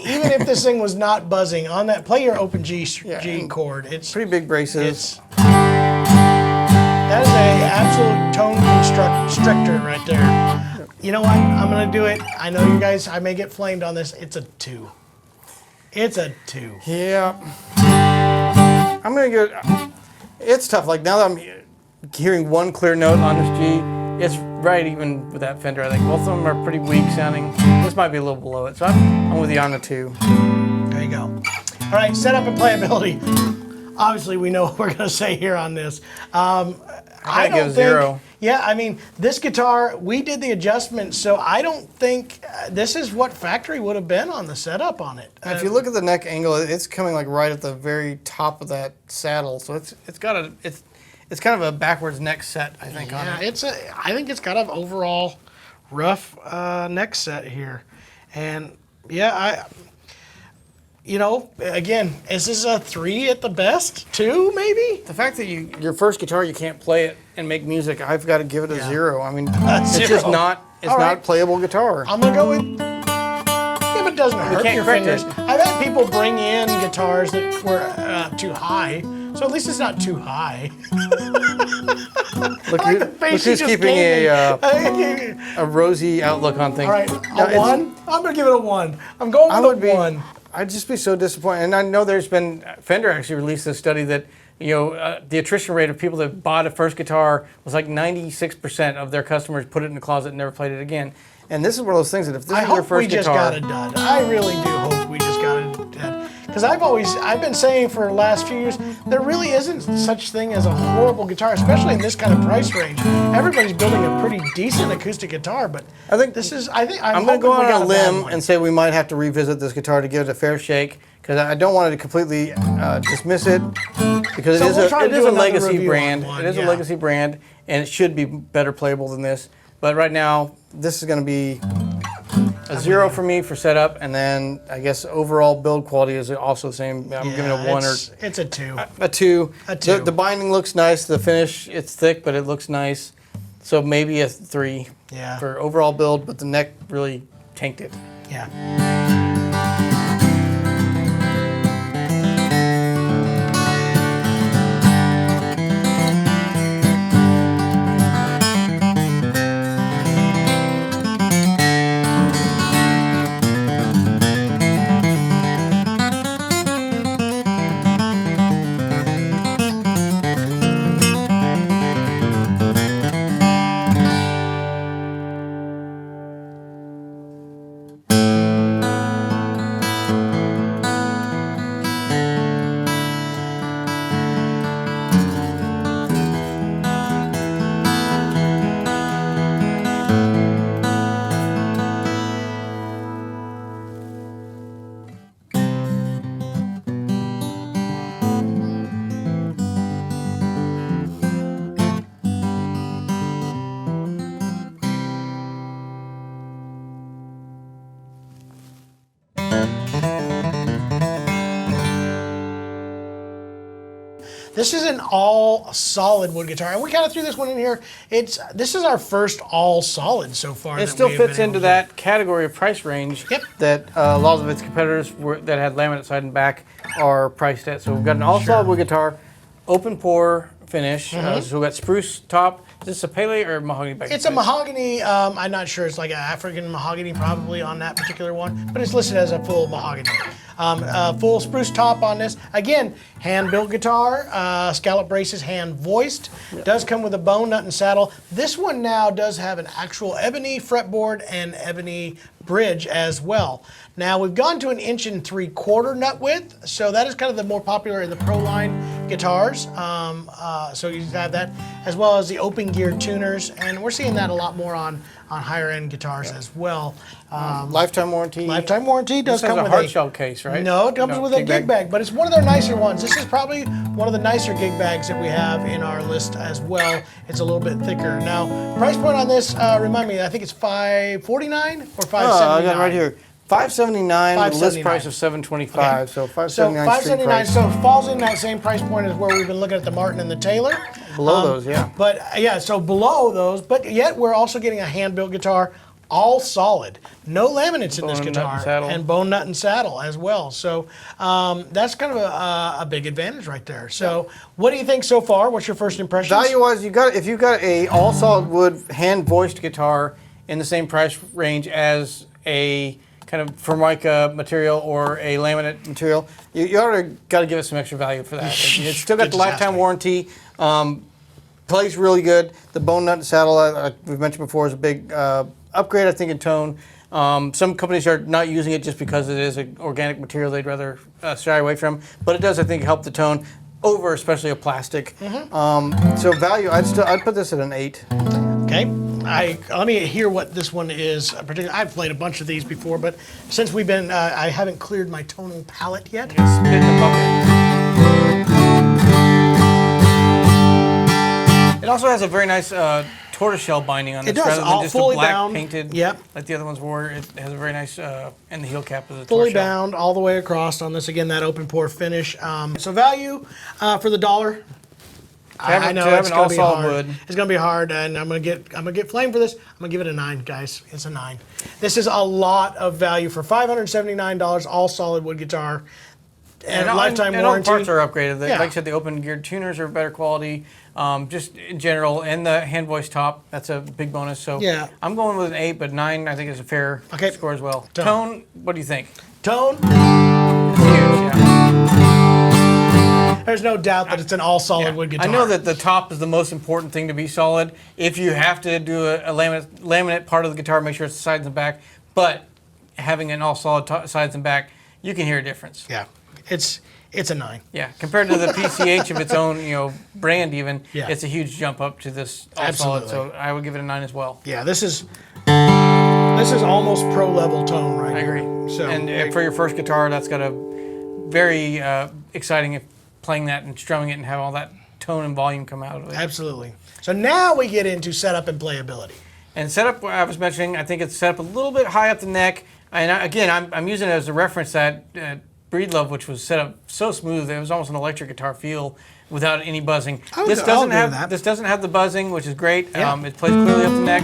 even if this thing was not buzzing on that, play your open G and chord. It's Pretty big braces. that is a absolute tone constrictor right there. You know what? I'm gonna do it. I know you guys. I may get flamed on this. It's a 2. It's a 2. Yeah. I'm gonna go. It's tough. Like now that I'm hearing one clear note on this G, it's right even with that Fender. I think both of them are pretty weak sounding. This might be a little below it, so I'm with you on the 2. There you go. All right, setup and playability. Obviously, we know what we're gonna say here on this. I I'd give don't it think. 0. Yeah, I mean, this guitar, we did the adjustment, so I don't think this is what factory would have been on the setup on it. If you look at the neck angle, it's coming like right at the very top of that saddle, so it's kind of a backwards neck set, I think, on Yeah, it. I think it's got an overall rough neck set here. And yeah, you know, again, is this a 3 at the best? 2 maybe? The fact that your first guitar, you can't play it and make music, I've got to give it a 0. I mean, it's Zero. just not, it's All not right. a playable guitar. I'm gonna go with. Yeah, but it doesn't hurt can't your correct fingers. it. I've had people bring in guitars that were too high, so at least it's not too high. Look, I like the face who's you just keeping gave a rosy outlook on things. All right, No, a 1? I'm gonna give it a 1. I'm going with a 1. I'd just be so disappointed. And I know there's been, Fender actually released a study that, you know, the attrition rate of people that bought a first guitar was like 96% of their customers put it in the closet and never played it again. And this is one of those things that if this I is your hope we first just guitar, got a dud. I really do hope we just got a dud. Because I've been saying for the last few years, there really isn't such thing as a horrible guitar, especially in this kind of price range. Everybody's building a pretty decent acoustic guitar, but I think I'm going to go hoping we on got a a bad limb one. and say we might have to revisit this guitar to give it a fair shake, because I don't want to completely dismiss it, because So it is we'll try it to is do a another legacy review on brand. one, It is yeah. a legacy brand, and it should be better playable than this. But right now, this is going to be a 0 for me for setup, and then I guess overall build quality is also the same. I'm giving it a 1 or it's a 2. a 2. A 2. The binding looks nice. The finish, it's thick, but it looks nice. So maybe a 3 Yeah. for overall build, but the neck really tanked it. Yeah. This is an all solid wood guitar, and we kind of threw this one in here. This is our first all solid so far. It that still we have fits been into able to- that category of price range Yep. that a lot of its competitors that had laminate side and back are priced at. So we've got an all solid wood guitar, open pore finish. So we've got spruce top. Is this Sapele or mahogany back? It's a mahogany. I'm not sure. It's like an African mahogany probably on that particular one, but it's listed as a full mahogany. Full spruce top on this. Again, hand-built guitar, scallop braces, hand-voiced. Does come with a bone nut and saddle. This one now does have an actual ebony fretboard and ebony bridge as well. Now we've gone to an 1.75" nut width, so that is kind of the more popular in the Pro line guitars. So you have that, as well as the open gear tuners, and we're seeing that a lot more on higher end guitars as well. Lifetime warranty. Lifetime warranty does This has come a with hard shell case, right? No, it comes with a gig gig bag, but it's one of their nicer ones. This is probably one of the nicer gig bags that we have in our list as well. It's a little bit thicker. Now, price point on this, remind me, I think it's $549 or $579. I got it right here. $579 with a list $579. price of $725. Okay. So $579 So street $579, price. so it falls in that same price point as where we've been looking at the Martin and the Taylor. Below those, yeah. But yeah, so below those, but yet we're also getting a hand-built guitar, all solid. No laminates in this Bone, nut, and guitar, saddle. and bone nut and saddle as well. So that's kind of a big advantage right there. So what do you think so far? What's your first impressions? Value-wise, if you got a all solid wood hand-voiced guitar in the same price range as a kind of Formica material or a laminate material, you already got to give it some extra value for that. It's still got Good the just ask lifetime me. warranty. Plays really good. The bone nut and saddle, we've mentioned before, is a big upgrade, I think, in tone. Some companies are not using it just because it is an organic material they'd rather shy away from, but it does, I think, help the tone over, especially a plastic. So value, I'd put this at an 8. Okay. Let me hear what this one is. Particularly, I've played a bunch of these before, but since we've been, I haven't cleared my tonal palette yet. Spit in the bucket. It also has a very nice tortoiseshell binding on It this does, rather all than just a fully black bound. painted Yep. like the other ones were. It has a very nice, and the heel cap is a Fully tortoiseshell. bound all the way across on this. Again, that open pore finish. So value for the $1. I know it's gonna be hard. wood. It's gonna be hard, and I'm gonna get flamed for this. I'm gonna give it a 9, guys. It's a 9. This is a lot of value for $579, all solid wood guitar, and lifetime and warranty. all the parts are upgraded. Yeah. Like I said, the open geared tuners are better quality. Just in general, and the hand voice top, that's a big bonus. So Yeah. I'm going with an 8, but 9 I think is a fair Okay. score as well. Tone. Tone, what do you think? Tone. It's huge, yeah. There's no doubt that it's an all solid wood guitar. I know that the top is the most important thing to be solid. If you have to do a laminate part of the guitar, make sure it's the sides and back. But having an all solid sides and back, you can hear a difference. Yeah, it's a 9. Yeah, compared to the PCH of its own, brand even, Yeah. it's a huge jump up to this all solid. Absolutely. So I would give it a 9 as well. Yeah, this is almost pro level tone right I here. agree. So And for your first guitar, that's got a very exciting if playing that and strumming it and have all that tone and volume come out of it. absolutely. So now we get into setup and playability. And setup, I was mentioning, I think it's set up a little bit high up the neck. And again, I'm using it as a reference that Breedlove, which was set up so smooth, it was almost an electric guitar feel without any buzzing. This doesn't have the buzzing, which is great. Yeah. It plays clearly up the neck.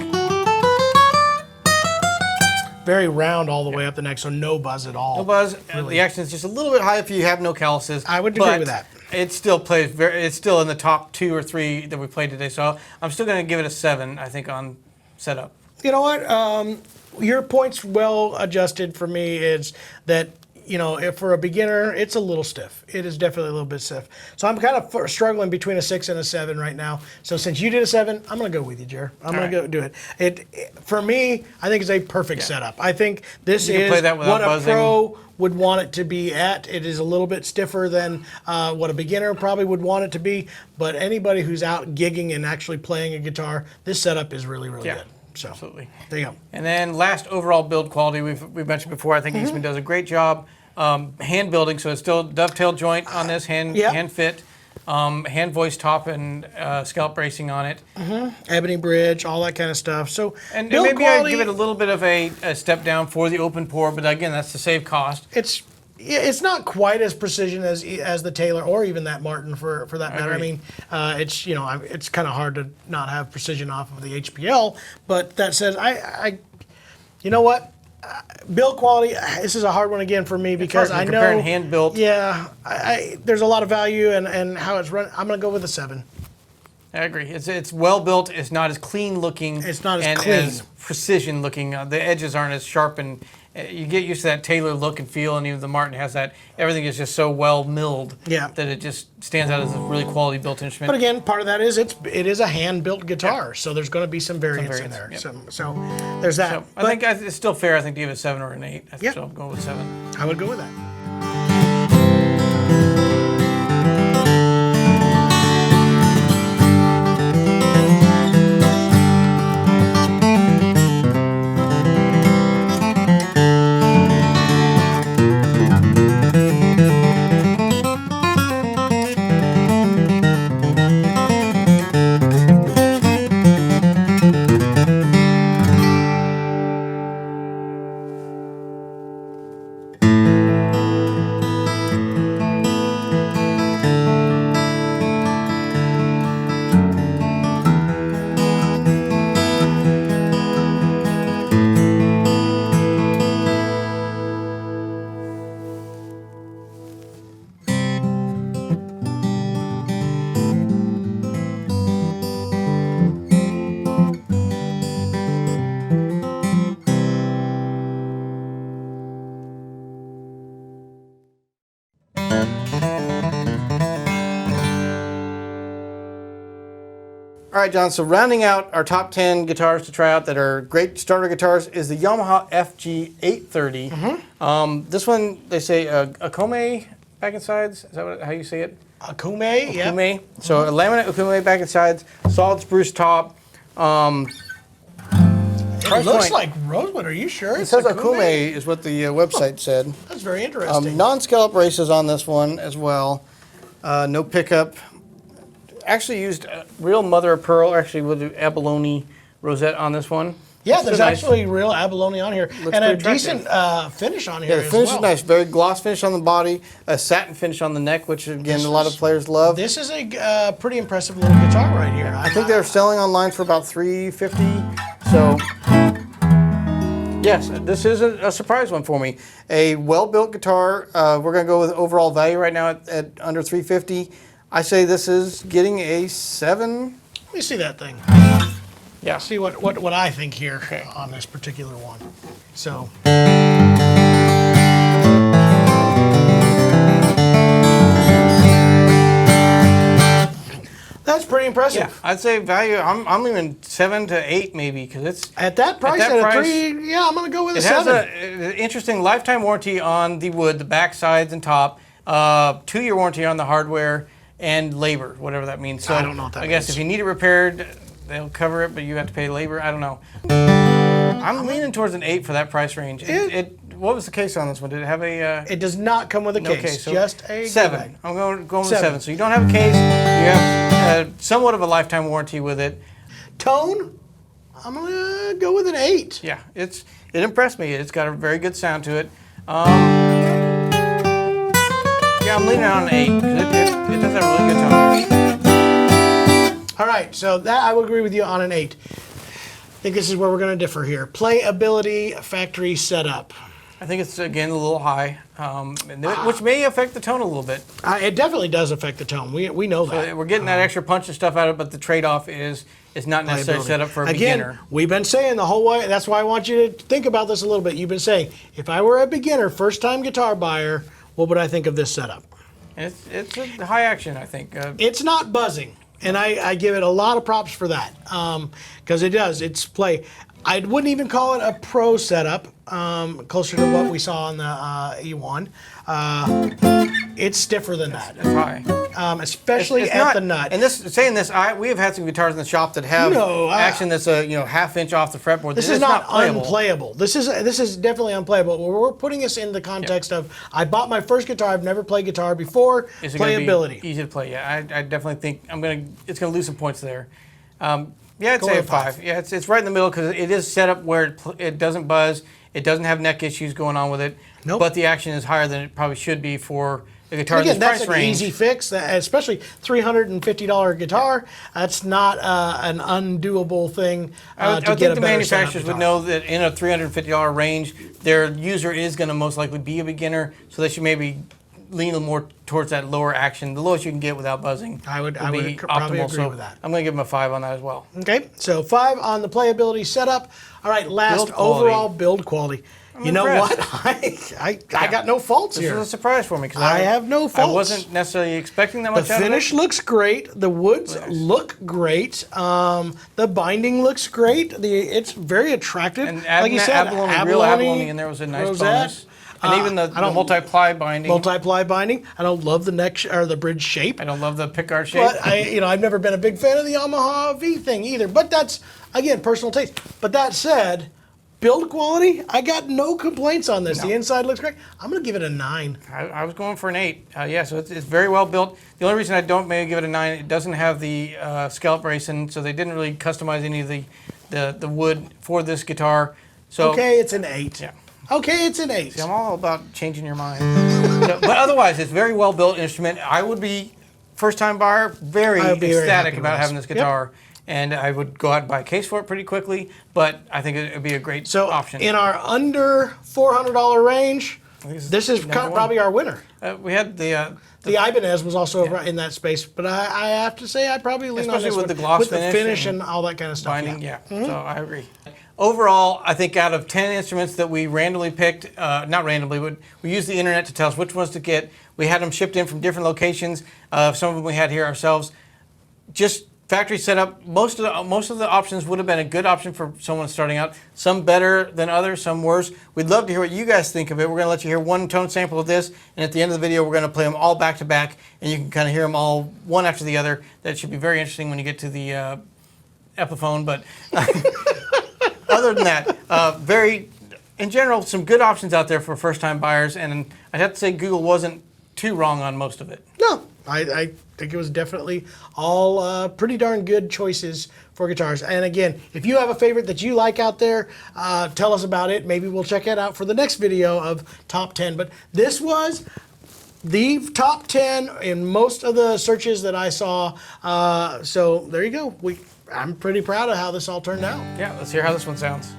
Very round all the way up the neck, so no buzz at all. No buzz. Really. The action is just a little bit high if you have no calluses. I would agree with that. It still plays it's still in the top 2 or 3 that we played today. So I'm still going to give it a 7, I think, on setup. You know what? Your point's well adjusted for me. Is that if for a beginner, it's a little stiff. It is definitely a little bit stiff. So I'm kind of struggling between a 6 and a 7 right now. So since you did a 7, I'm going to go with you, Jer. I'm going to go do it. For me, I think it's a perfect setup. I think this You can is play that without what a buzzing. pro would want it to be at. It is a little bit stiffer than what a beginner probably would want it to be. But anybody who's out gigging and actually playing a guitar, this setup is really, really good. So Absolutely. there you go. And then last overall build quality, we've mentioned before, I think Eastman does a great job. Hand building, so it's still dovetail joint on this, hand fit, hand voice top and scalp bracing on it. Ebony bridge, all that kind of stuff. So And build maybe quality, I'd give it a little bit of a step down for the open pore, but again, that's to save cost. it's not quite as precision as the Taylor or even that Martin for that matter. I agree. mean, it's kind of hard to not have precision off of the HPL. But that says, you know what? Build quality. This is a hard one again for me because hard I to know compare hand built. Yeah, there's a lot of value and how it's run. I'm gonna go with a 7. I agree. It's well built. It's not as clean looking. It's not as and clean. as precision looking. The edges aren't as sharp, and you get used to that Taylor look and feel. And even the Martin has that. Everything is just so well milled. Yeah. That it just stands out as a really quality built instrument. But again, part of that is it is a hand built guitar, so there's going to be some variance in there. variance, So there's that. So I think it's still fair. I think to give it a 7 or an 8. Yeah. So I'm going with 7. I would go with that. All right, John, so rounding out our top 10 guitars to try out that are great starter guitars is the Yamaha FG830. This one, they say Akume back and sides. Is that how you say it? Akume, yeah. Akume. So a laminate Akume back and sides, solid spruce top. It Price looks point. like rosewood. Are you sure? It says Akume is what the website said. That's very interesting. Non-scallop braces on this one as well. No pickup. actually used real mother of pearl, actually with the abalone rosette on this one. Yeah, It's there's nice. actually real abalone on here, Looks and a pretty decent finish on here Yeah, the as finish well. is nice. Very gloss finish on the body, a satin finish on the neck, which again a lot of players love. This is a pretty impressive little guitar right here. I think they're selling online for about $350. So yes, this is a surprise one for me. A well-built guitar. We're going to go with overall value right now at under $350. I say this is getting a 7. Let me see that thing. Yeah. See what I think here on this particular one. So. That's pretty impressive. Yeah, I'd say value. I'm leaving 7 to 8 maybe because it's At that price, that at price, a 3, yeah, I'm gonna go with a it has 7. an interesting lifetime warranty on the wood, the back sides and top. 2-year warranty on the hardware and labor, whatever that means. So I don't know what that I guess means. if you need it repaired, they'll cover it, but you have to pay labor. I don't know. I'm leaning towards an 8 for that price range. What was the case on this one? Did it have a? It does not come with a No case, case, so just a 7. bag. I'm going with 7. 7. So you don't have a case. You have somewhat of a lifetime warranty with it. Tone, I'm gonna go with an 8. Yeah, it impressed me. It's got a very good sound to it. Yeah, I'm leaning on an 8 because it does have a really good tone. All right, so that I would agree with you on an 8. I think this is where we're gonna differ here. Playability, factory setup. I think it's again a little high, which may affect the tone a little bit. It definitely does affect the tone. We know that. We're getting that extra punch and stuff out of it, but the trade-off is it's not necessarily set up for a Again, beginner. we've been saying the whole way. That's why I want you to think about this a little bit. You've been saying, if I were a beginner, first-time guitar buyer, what would I think of this setup? It's a high action, I think. It's not buzzing, and I give it a lot of props for that because it does. It's play. I wouldn't even call it a pro setup, closer to what we saw on the E1. It's stiffer than that, It's high. especially It's at not- the nut. And saying this, we have had some guitars in the shop that have action that's a half-inch off the fretboard. This is not unplayable. This is definitely unplayable. We're putting this in the context of I bought my first guitar. I've never played guitar before. Is it gonna Playability. be easy to play? Yeah, I definitely think it's gonna lose some points there. Yeah, I'd Go say a with 5. 5. Yeah, it's right in the middle because it is set up where it doesn't buzz. It doesn't have neck issues going on with it. Nope. But the action is higher than it probably should be for a guitar And in again, this that's price an range. easy fix, especially $350 guitar. That's not an undoable thing I to think get a the better manufacturers setup would guitar. know that in a $350 range, their user is going to most likely be a beginner, so they should maybe lean more towards that lower action, the lowest you can get without buzzing. I would be probably optimal. agree So with that. I'm going to give them a 5 on that as well. Okay, so 5 on the playability setup. All right, last Build quality. overall build quality. You know impressed. what? I got no faults This here. is a surprise for me because I have no I faults. wasn't necessarily expecting that The much out of it. finish looks great. The woods look great. The binding looks great. It's very attractive. And like adding you that said, real abalone in there was a nice rosette. bonus. And even the multi-ply binding. Multi-ply binding. I don't love the neck or the bridge shape. I don't love the pickguard shape. But I've never been a big fan of the Yamaha V thing either. But that's, again, personal taste. But that said, build quality, I got no complaints on this. No. The inside looks great. I'm going to give it a 9. I was going for an 8. Yeah, so it's very well built. The only reason I don't maybe give it a 9, it doesn't have the scallop racing, so they didn't really customize any of the wood for this guitar. So Okay, it's an 8. Yeah. Okay, it's an 8. See, I'm all about changing your mind. But otherwise, it's a very well built instrument. I would be first time buyer, very I would be very ecstatic happy about with having this. this guitar. And I would go out and buy a case for it pretty quickly, but I think it would be a great So option. in our under $400 range, this is number one. probably our winner. We had the The Ibanez was also in that space, but I have to say I'd probably lean on Especially this with one. the gloss with the finish finish and and all that kind of stuff. binding, yeah. Mm-hmm. So I agree. Overall, I think out of 10 instruments that we randomly picked, not randomly, but we used the internet to tell us which ones to get. We had them shipped in from different locations. Some of them we had here ourselves. Just factory setup. Most of the options would have been a good option for someone starting out. Some better than others, some worse. We'd love to hear what you guys think of it. We're going to let you hear one tone sample of this, and at the end of the video, we're going to play them all back to back, and you can kind of hear them all one after the other. That should be very interesting when you get to the Epiphone, but other than that, in general, some good options out there for first-time buyers, and I'd have to say Google wasn't too wrong on most of it. No, I think it was definitely all pretty darn good choices for guitars. And again, if you have a favorite that you like out there, tell us about it. Maybe we'll check it out for the next video of top 10. But this was the top 10 in most of the searches that I saw. So there you go. I'm pretty proud of how this all turned out. Yeah, let's hear how this one sounds.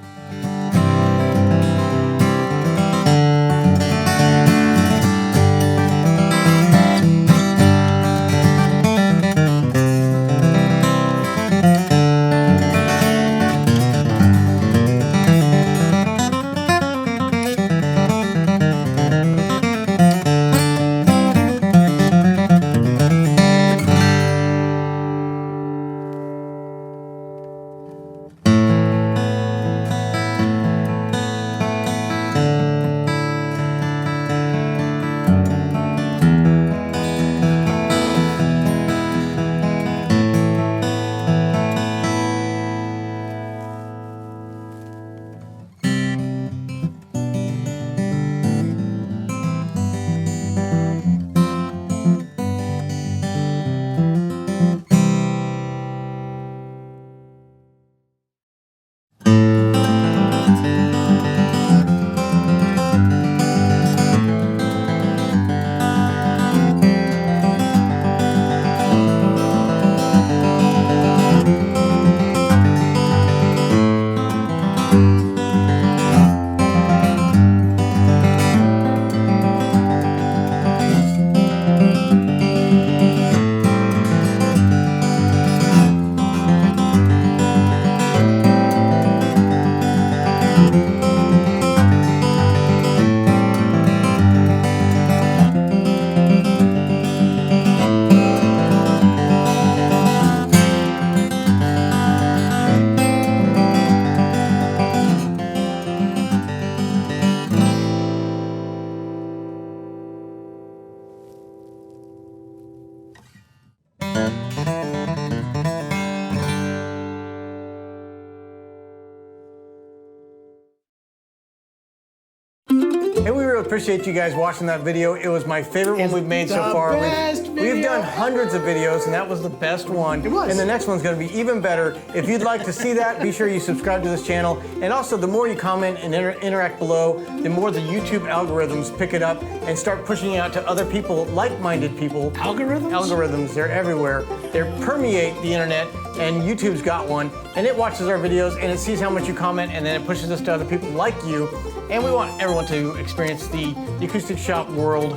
Hey, we really appreciate you guys watching that video. It was my favorite one we've made so far. We've done hundreds of videos, and that was the best one. It was. And the next one's going to be even better. If you'd like to see that, be sure you subscribe to this channel. And also, the more you comment and interact below, the more the YouTube algorithms pick it up and start pushing it out to other people, like-minded people. Algorithms? Algorithms, they're everywhere. They permeate the internet, and YouTube's got one, and it watches our videos, and it sees how much you comment, and then it pushes us to other people like you. And we want everyone to experience the acoustic shop world,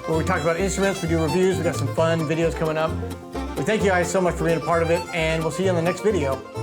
where we talk about instruments, we do reviews, we got some fun videos coming up. We thank you guys so much for being a part of it, and we'll see you in the next video.